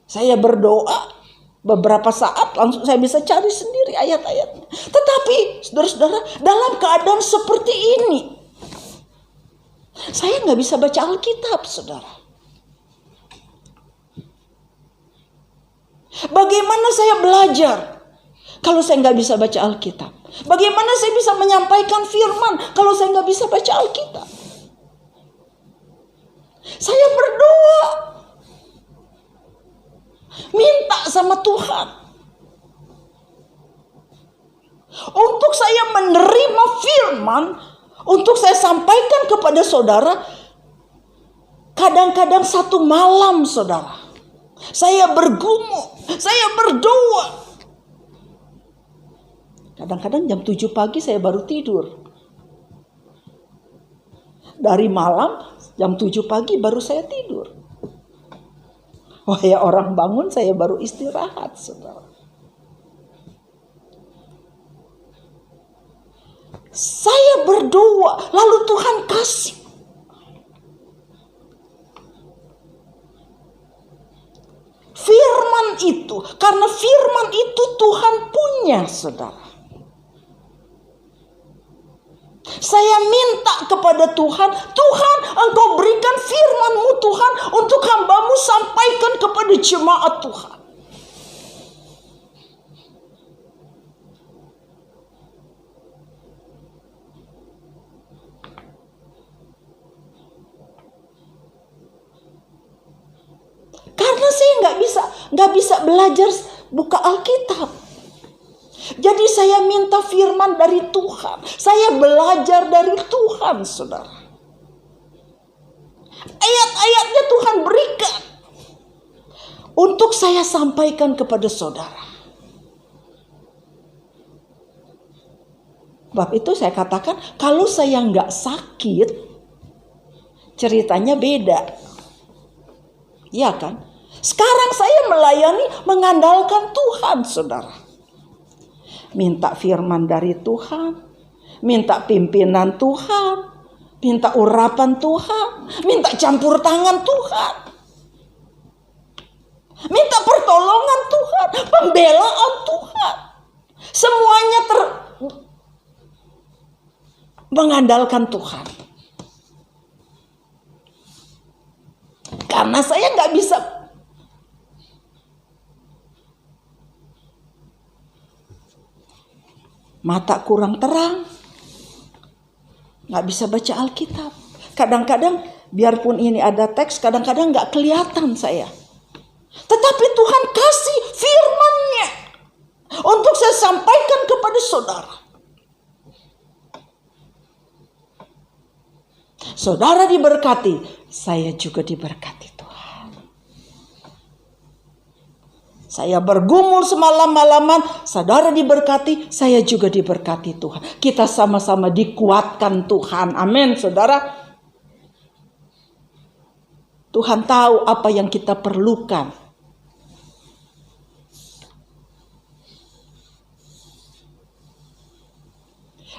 Saya berdoa beberapa saat, langsung saya bisa cari sendiri ayat-ayatnya. Tetapi saudara-saudara, dalam keadaan seperti ini, saya nggak bisa baca Alkitab, saudara. Bagaimana saya belajar kalau saya nggak bisa baca Alkitab? Bagaimana saya bisa menyampaikan firman kalau saya nggak bisa baca Alkitab? Saya berdoa, minta sama Tuhan untuk saya menerima firman, untuk saya sampaikan kepada saudara. Kadang-kadang satu malam, saudara, saya bergumul, saya berdoa. Kadang-kadang jam 7 pagi saya baru tidur. Dari malam jam 7 pagi baru saya tidur. Wah, ya orang bangun saya baru istirahat, saudara. Saya berdoa, lalu Tuhan kasih. Firman itu, karena firman itu Tuhan punya, saudara. Saya minta kepada Tuhan, Tuhan, Engkau berikan firman-Mu Tuhan untuk hamba-Mu, sampaikan kepada jemaat Tuhan. Karena saya nggak bisa belajar buka Alkitab. Jadi saya minta firman dari Tuhan. Saya belajar dari Tuhan, saudara. Ayat-ayatnya Tuhan berikan untuk saya sampaikan kepada saudara. Bab itu saya katakan, kalau saya nggak sakit, ceritanya beda. Iya kan? Sekarang saya melayani mengandalkan Tuhan, saudara. Minta firman dari Tuhan, minta pimpinan Tuhan, minta urapan Tuhan, minta campur tangan Tuhan, minta pertolongan Tuhan, pembelaan Tuhan. Semuanya mengandalkan Tuhan. Karena saya nggak bisa mata kurang terang, nggak bisa baca Alkitab. Kadang-kadang biarpun ini ada teks, kadang-kadang nggak kelihatan saya. Tetapi Tuhan kasih firman-Nya untuk saya sampaikan kepada saudara. Saudara diberkati, saya juga diberkati Tuhan. Saya bergumul semalam-malaman, saudara diberkati, saya juga diberkati Tuhan. Kita sama-sama dikuatkan Tuhan. Amin, saudara. Tuhan tahu apa yang kita perlukan.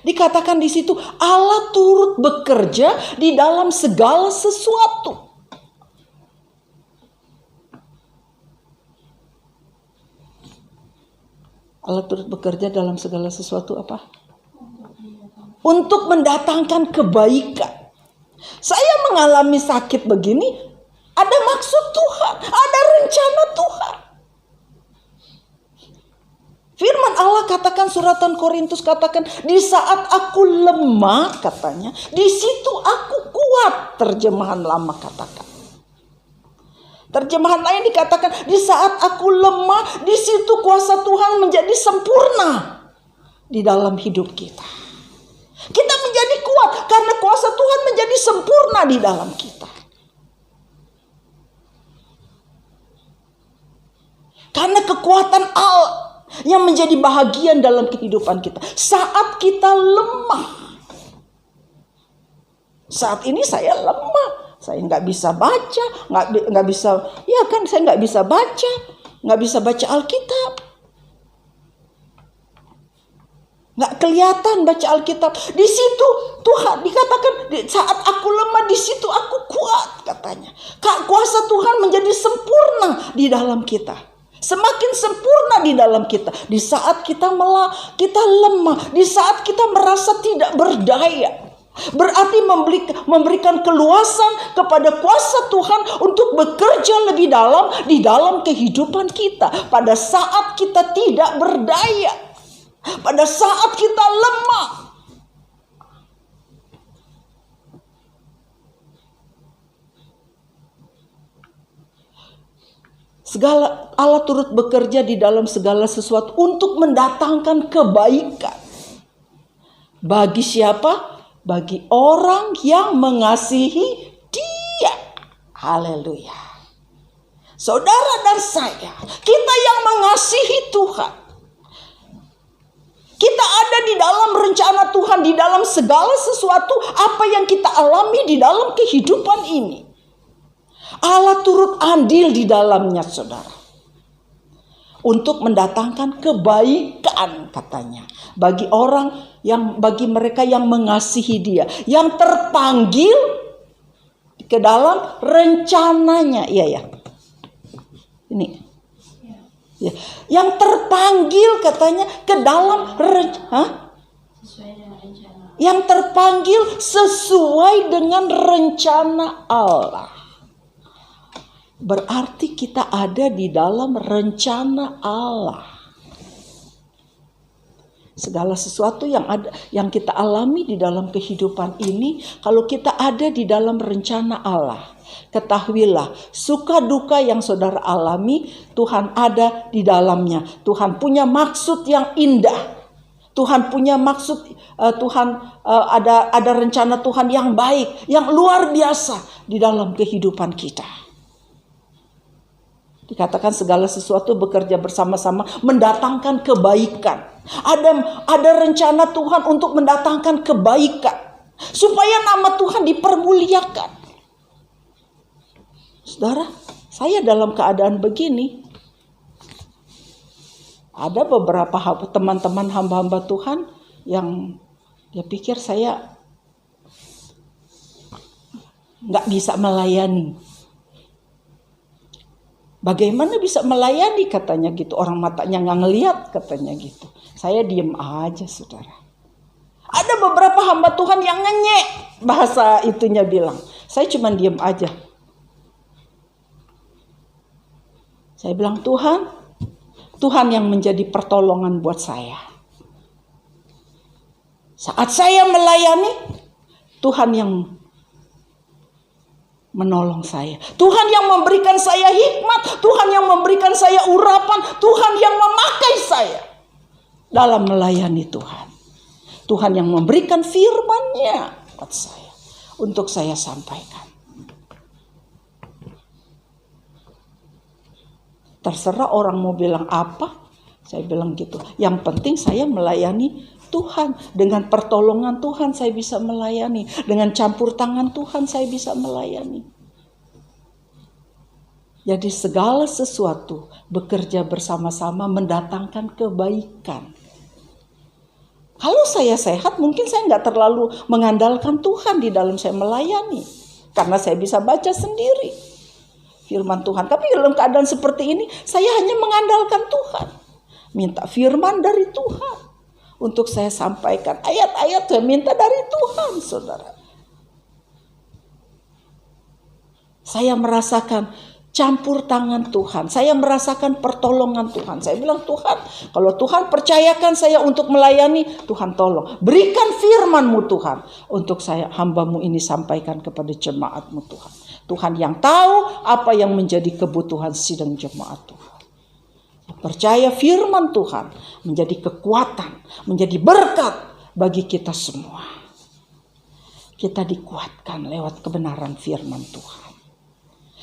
Dikatakan di situ Allah turut bekerja di dalam segala sesuatu. Allah turut bekerja dalam segala sesuatu apa? Untuk mendatangkan kebaikan. Saya mengalami sakit begini, ada maksud Tuhan, ada rencana Tuhan. Firman Allah katakan, suratan Korintus katakan, di saat aku lemah katanya, di situ aku kuat. Terjemahan lama katakan. Terjemahan lain dikatakan, di saat aku lemah, di situ kuasa Tuhan menjadi sempurna di dalam hidup kita. Kita menjadi kuat karena kuasa Tuhan menjadi sempurna di dalam kita. Karena kekuatan Allah yang menjadi bahagian dalam kehidupan kita. Saat kita lemah. Saat ini saya lemah. Saya nggak bisa baca. Nggak bisa. Ya kan, saya nggak bisa baca. Nggak bisa baca Alkitab. Nggak kelihatan baca Alkitab. Di situ Tuhan dikatakan, saat aku lemah, di situ aku kuat katanya. Kuasa Tuhan menjadi sempurna di dalam kita. Semakin sempurna di dalam kita. Di saat kita lemah. Di saat kita merasa tidak berdaya. Berarti memberikan keluasan kepada kuasa Tuhan untuk bekerja lebih dalam di dalam kehidupan kita. Pada saat kita tidak berdaya. Pada saat kita lemah. Allah turut bekerja di dalam segala sesuatu untuk mendatangkan kebaikan. Bagi siapa? Bagi orang yang mengasihi Dia. Haleluya. Saudara dan saya, kita yang mengasihi Tuhan. Kita ada di dalam rencana Tuhan, di dalam segala sesuatu apa yang kita alami di dalam kehidupan ini. Allah turut andil di dalamnya, saudara. Untuk mendatangkan kebaikan katanya. Bagi mereka yang mengasihi Dia. Yang terpanggil ke dalam rencananya. Iya ya. Ini. Ya. Yang terpanggil katanya ke dalam yang terpanggil sesuai dengan rencana Allah. Berarti kita ada di dalam rencana Allah. Segala sesuatu yang kita alami di dalam kehidupan ini, kalau kita ada di dalam rencana Allah, ketahuilah suka duka yang saudara alami, Tuhan ada di dalamnya. Tuhan punya maksud yang indah. Tuhan punya maksud, ada rencana Tuhan yang baik, yang luar biasa di dalam kehidupan kita. Dikatakan segala sesuatu bekerja bersama-sama mendatangkan kebaikan. Ada rencana Tuhan untuk mendatangkan kebaikan. Supaya nama Tuhan dipermuliakan. Saudara, saya dalam keadaan begini. Ada beberapa teman-teman hamba-hamba Tuhan yang dia pikir saya nggak bisa melayani. Bagaimana bisa melayani katanya gitu. Orang matanya nggak ngelihat katanya gitu. Saya diem aja, saudara. Ada beberapa hamba Tuhan yang ngenyek. Bahasa itunya bilang. Saya cuma diem aja. Saya bilang, Tuhan yang menjadi pertolongan buat saya. Saat saya melayani, Tuhan yang menolong saya. Tuhan yang memberikan saya hikmat. Tuhan yang memberikan saya urapan. Tuhan yang memakai saya dalam melayani Tuhan. Tuhan yang memberikan firman-Nya buat saya untuk saya sampaikan. Terserah orang mau bilang apa, saya bilang gitu. Yang penting saya melayani Tuhan. Dengan pertolongan Tuhan saya bisa melayani. Dengan campur tangan Tuhan saya bisa melayani. Jadi segala sesuatu bekerja bersama-sama mendatangkan kebaikan. Kalau saya sehat, mungkin saya nggak terlalu mengandalkan Tuhan di dalam saya melayani. Karena saya bisa baca sendiri firman Tuhan. Tapi dalam keadaan seperti ini, saya hanya mengandalkan Tuhan. Minta firman dari Tuhan. Untuk saya sampaikan ayat-ayat saya minta dari Tuhan, saudara. Saya merasakan campur tangan Tuhan. Saya merasakan pertolongan Tuhan. Saya bilang, Tuhan, kalau Tuhan percayakan saya untuk melayani, Tuhan tolong. Berikan firman-Mu Tuhan. Untuk saya, hamba-Mu ini sampaikan kepada jemaat-Mu Tuhan. Tuhan yang tahu apa yang menjadi kebutuhan sidang jemaat Tuhan. Percaya firman Tuhan menjadi kekuatan, menjadi berkat bagi kita semua. Kita dikuatkan lewat kebenaran firman Tuhan.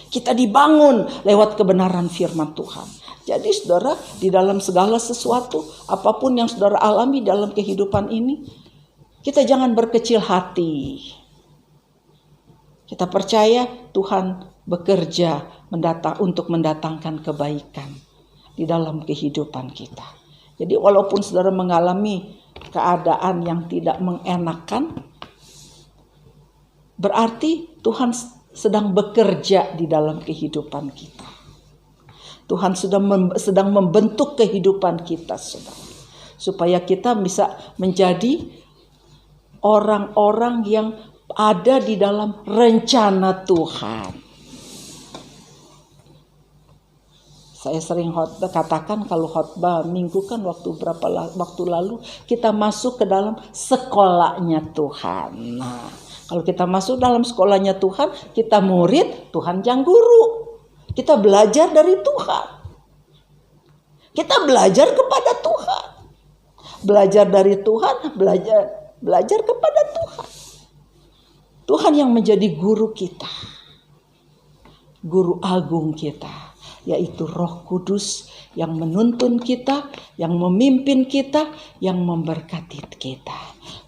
Kita dibangun lewat kebenaran firman Tuhan. Jadi saudara, di dalam segala sesuatu, apapun yang saudara alami dalam kehidupan ini, kita jangan berkecil hati. Kita percaya Tuhan bekerja untuk mendatangkan kebaikan di dalam kehidupan kita. Jadi walaupun saudara mengalami keadaan yang tidak mengenakan, berarti Tuhan sedang bekerja di dalam kehidupan kita. Tuhan sedang membentuk kehidupan kita, saudara. Supaya kita bisa menjadi orang-orang yang ada di dalam rencana Tuhan. Saya sering katakan kalau khotbah minggu kan waktu lalu kita masuk ke dalam sekolahnya Tuhan. Nah, kalau kita masuk dalam sekolahnya Tuhan, kita murid, Tuhan yang guru. Kita belajar dari Tuhan. Kita belajar kepada Tuhan. Belajar dari Tuhan, belajar kepada Tuhan. Tuhan yang menjadi guru kita. Guru agung kita. Yaitu Roh Kudus yang menuntun kita, yang memimpin kita, yang memberkati kita.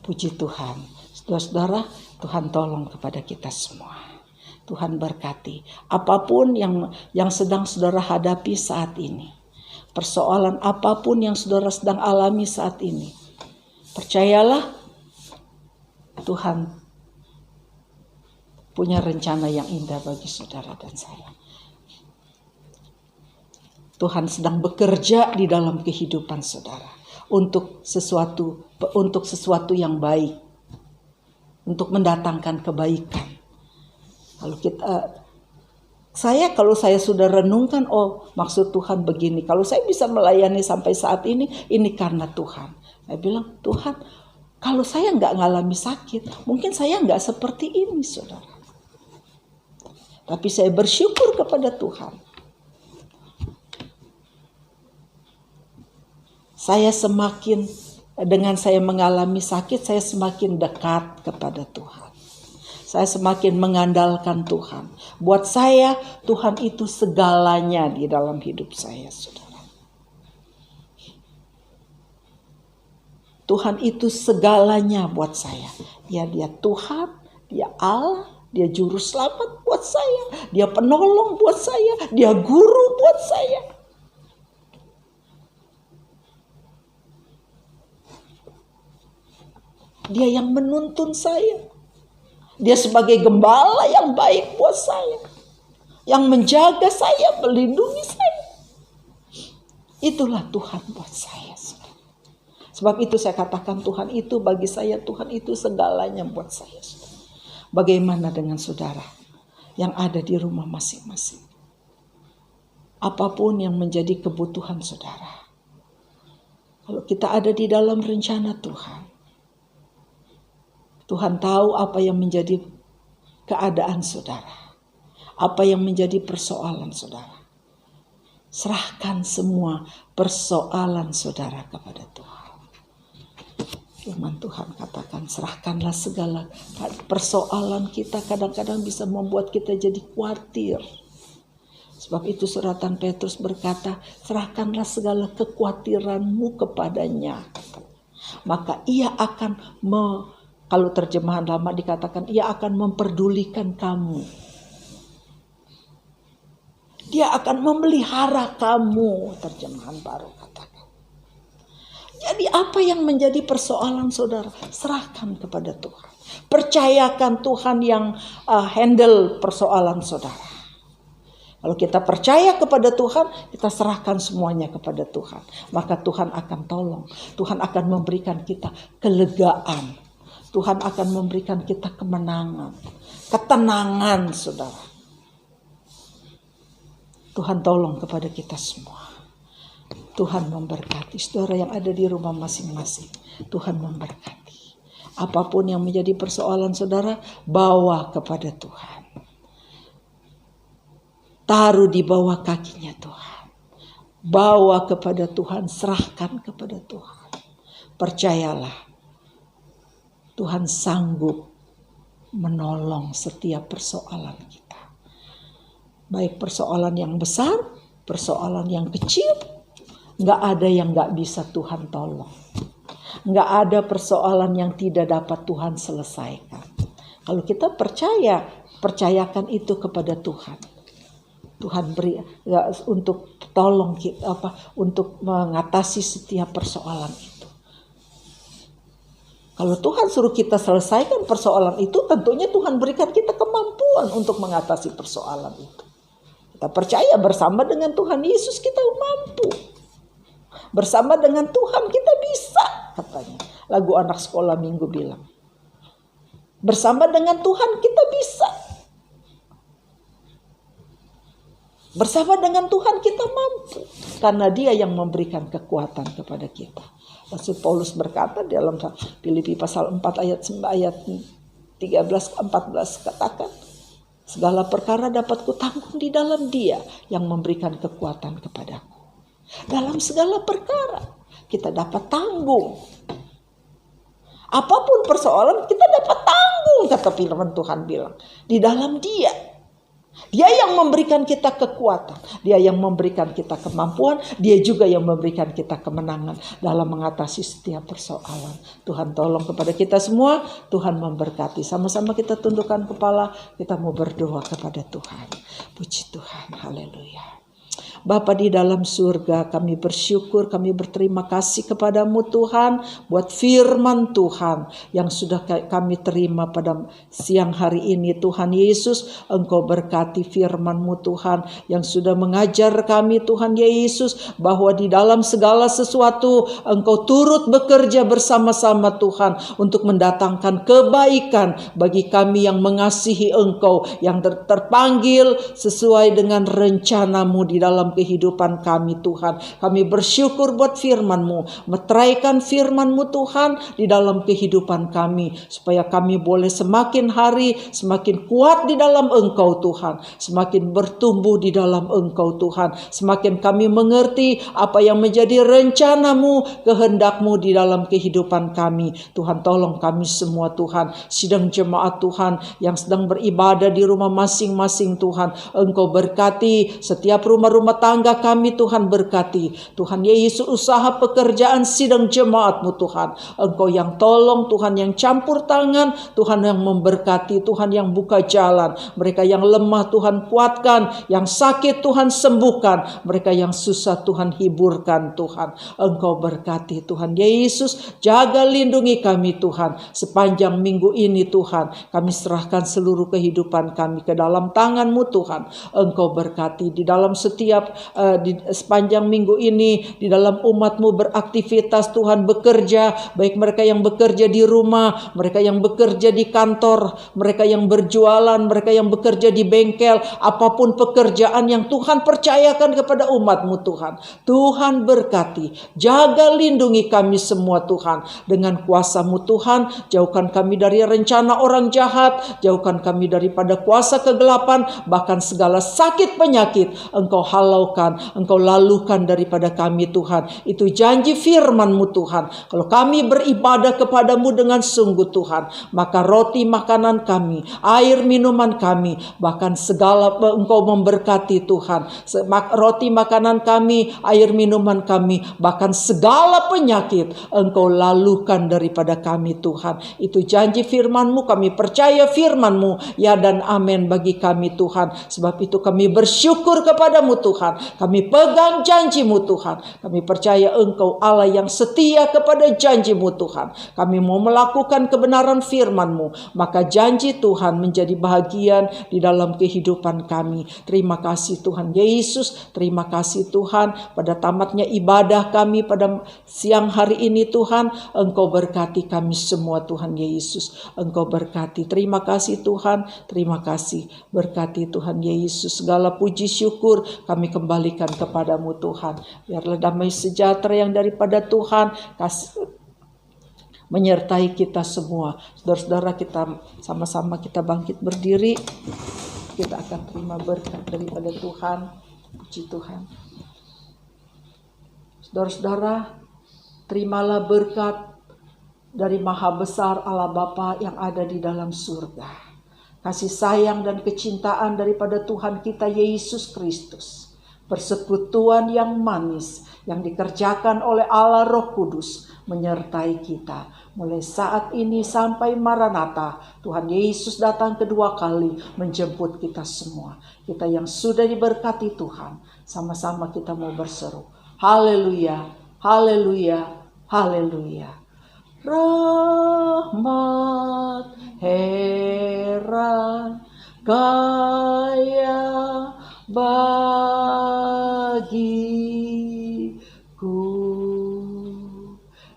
Puji Tuhan. Saudara-saudara, Tuhan tolong kepada kita semua. Tuhan berkati. Apapun yang sedang saudara hadapi saat ini. Persoalan apapun yang saudara sedang alami saat ini. Percayalah, Tuhan punya rencana yang indah bagi saudara dan saya. Tuhan sedang bekerja di dalam kehidupan saudara untuk sesuatu yang baik, untuk mendatangkan kebaikan. Kalau saya sudah renungkan, oh maksud Tuhan begini. Kalau saya bisa melayani sampai saat ini karena Tuhan. Saya bilang, Tuhan, kalau saya nggak ngalami sakit, mungkin saya nggak seperti ini, saudara. Tapi saya bersyukur kepada Tuhan. Dengan saya mengalami sakit, saya semakin dekat kepada Tuhan. Saya semakin mengandalkan Tuhan. Buat saya, Tuhan itu segalanya di dalam hidup saya, saudara. Tuhan itu segalanya buat saya. Dia Tuhan, dia Allah, dia juru selamat buat saya. Dia penolong buat saya, dia guru buat saya. Dia yang menuntun saya. Dia sebagai gembala yang baik buat saya. Yang menjaga saya, melindungi saya. Itulah Tuhan buat saya. Sebab itu saya katakan Tuhan itu bagi saya, Tuhan itu segalanya buat saya. Bagaimana dengan saudara yang ada di rumah masing-masing? Apapun yang menjadi kebutuhan saudara. Kalau kita ada di dalam rencana Tuhan, Tuhan tahu apa yang menjadi keadaan saudara, apa yang menjadi persoalan saudara. Serahkan semua persoalan saudara kepada Tuhan. Firman Tuhan katakan, serahkanlah segala persoalan kita. Kadang-kadang bisa membuat kita jadi khawatir. Sebab itu suratan Petrus berkata, serahkanlah segala kekhawatiranmu kepadanya. Maka ia akan, kalau terjemahan lama dikatakan, ia akan memperdulikan kamu. Dia akan memelihara kamu, terjemahan baru katakan. Jadi apa yang menjadi persoalan saudara, serahkan kepada Tuhan. Percayakan Tuhan yang handle persoalan saudara. Kalau kita percaya kepada Tuhan, kita serahkan semuanya kepada Tuhan. Maka Tuhan akan tolong. Tuhan akan memberikan kita kelegaan. Tuhan akan memberikan kita kemenangan, ketenangan saudara. Tuhan tolong kepada kita semua. Tuhan memberkati saudara yang ada di rumah masing-masing. Tuhan memberkati. Apapun yang menjadi persoalan saudara, bawa kepada Tuhan. Taruh di bawah kakinya Tuhan. Bawa kepada Tuhan, serahkan kepada Tuhan. Percayalah, Tuhan sanggup menolong setiap persoalan kita. Baik persoalan yang besar, persoalan yang kecil. Nggak ada yang nggak bisa Tuhan tolong. Nggak ada persoalan yang tidak dapat Tuhan selesaikan. Kalau kita percayakan itu kepada Tuhan. Tuhan beri untuk tolong kita, untuk mengatasi setiap persoalan itu. Kalau Tuhan suruh kita selesaikan persoalan itu, tentunya Tuhan berikan kita kemampuan untuk mengatasi persoalan itu. Kita percaya bersama dengan Tuhan Yesus kita mampu. Bersama dengan Tuhan kita bisa, katanya. Lagu anak sekolah minggu bilang. Bersama dengan Tuhan kita bisa. Bersama dengan Tuhan kita mampu. Karena Dia yang memberikan kekuatan kepada kita. Rasul Paulus berkata dalam Filipi pasal 4 ayat 13-14 katakan. Segala perkara dapat kutanggung di dalam Dia yang memberikan kekuatan kepadaku. Dalam segala perkara kita dapat tanggung. Apapun persoalan kita dapat tanggung, kata firman Tuhan bilang. Di dalam Dia. Dia yang memberikan kita kekuatan. Dia yang memberikan kita kemampuan. Dia juga yang memberikan kita kemenangan dalam mengatasi setiap persoalan. Tuhan tolong kepada kita semua. Tuhan memberkati. Sama-sama kita tundukkan kepala. Kita mau berdoa kepada Tuhan. Puji Tuhan. Haleluya. Bapa di dalam surga, kami bersyukur, kami berterima kasih kepadamu Tuhan, buat firman Tuhan yang sudah kami terima pada siang hari ini. Tuhan Yesus, Engkau berkati firman-Mu Tuhan yang sudah mengajar kami Tuhan Yesus, bahwa di dalam segala sesuatu Engkau turut bekerja bersama-sama Tuhan untuk mendatangkan kebaikan bagi kami yang mengasihi Engkau, yang terpanggil sesuai dengan rencana-Mu di dalam kehidupan kami Tuhan. Kami bersyukur buat firman-Mu. Meteraikan firman-Mu Tuhan di dalam kehidupan kami. Supaya kami boleh semakin hari semakin kuat di dalam Engkau Tuhan. Semakin bertumbuh di dalam Engkau Tuhan. Semakin kami mengerti apa yang menjadi rencana-Mu, kehendak-Mu di dalam kehidupan kami. Tuhan tolong kami semua Tuhan. Sidang jemaat Tuhan yang sedang beribadah di rumah masing-masing Tuhan. Engkau berkati setiap rumah-rumah tangga kami Tuhan, berkati Tuhan Yesus usaha pekerjaan sidang jemaat-Mu Tuhan. Engkau yang tolong Tuhan, yang campur tangan Tuhan, yang memberkati Tuhan, yang buka jalan. Mereka yang lemah Tuhan kuatkan, yang sakit Tuhan sembuhkan, mereka yang susah Tuhan hiburkan Tuhan. Engkau berkati Tuhan Yesus, jaga lindungi kami Tuhan sepanjang minggu ini Tuhan. Kami serahkan seluruh kehidupan kami ke dalam tangan-Mu Tuhan. Engkau berkati di dalam setiap setiap di sepanjang minggu ini di dalam umat-Mu beraktivitas, Tuhan, bekerja, baik mereka yang bekerja di rumah, mereka yang bekerja di kantor, mereka yang berjualan, mereka yang bekerja di bengkel, apapun pekerjaan yang Tuhan percayakan kepada umat-Mu, Tuhan. Tuhan berkati, jaga lindungi kami semua, Tuhan, dengan kuasa-Mu, Tuhan. Jauhkan kami dari rencana orang jahat, jauhkan kami daripada kuasa kegelapan, bahkan segala sakit penyakit Engkau halaukan, Engkau lalukan daripada kami, Tuhan. Itu janji firman-Mu, Tuhan. Kalau kami beribadah kepadamu dengan sungguh, Tuhan, maka roti makanan kami, air minuman kami, bahkan segala Engkau memberkati, Tuhan. Roti makanan kami, air minuman kami, bahkan segala penyakit Engkau lalukan daripada kami, Tuhan. Itu janji firman-Mu, kami percaya firman-Mu, ya dan amin bagi kami, Tuhan. Sebab itu kami bersyukur kepadamu, Tuhan. Kami pegang janji-Mu, Tuhan. Kami percaya Engkau Allah yang setia kepada janji-Mu, Tuhan. Kami mau melakukan kebenaran firman-Mu, maka janji Tuhan menjadi bahagian di dalam kehidupan kami. Terima kasih Tuhan Yesus. Terima kasih Tuhan, pada tamatnya ibadah kami pada siang hari ini, Tuhan, Engkau berkati kami semua, Tuhan Yesus. Engkau berkati. Terima kasih Tuhan. Terima kasih. Berkati Tuhan Yesus. Segala puji syukur kami kembalikan kepadamu, Tuhan. Biarlah damai sejahtera yang daripada Tuhan menyertai kita semua. Saudara-saudara, kita sama-sama kita bangkit berdiri. Kita akan terima berkat daripada Tuhan. Puji Tuhan. Saudara-saudara, terimalah berkat dari Maha Besar Allah Bapa yang ada di dalam surga. Kasih sayang dan kecintaan daripada Tuhan kita Yesus Kristus. Persekutuan yang manis yang dikerjakan oleh Allah Roh Kudus menyertai kita. Mulai saat ini sampai Maranatha, Tuhan Yesus datang kedua kali menjemput kita semua. Kita yang sudah diberkati Tuhan, sama-sama kita mau berseru. Haleluya, haleluya, haleluya. Rahmat heran kaya bagiku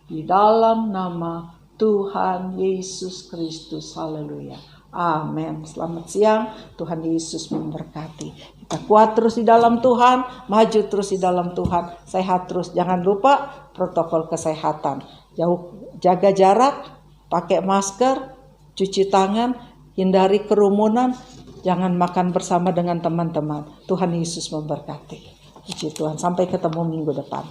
di dalam nama Tuhan Yesus Kristus. Haleluya. Amin. Selamat siang. Tuhan Yesus memberkati. Kita kuat terus di dalam Tuhan, maju terus di dalam Tuhan, sehat terus. Jangan lupa protokol kesehatan. Jaga jarak, pakai masker, cuci tangan, hindari kerumunan, jangan makan bersama dengan teman-teman. Tuhan Yesus memberkati. Puji Tuhan. Sampai ketemu minggu depan.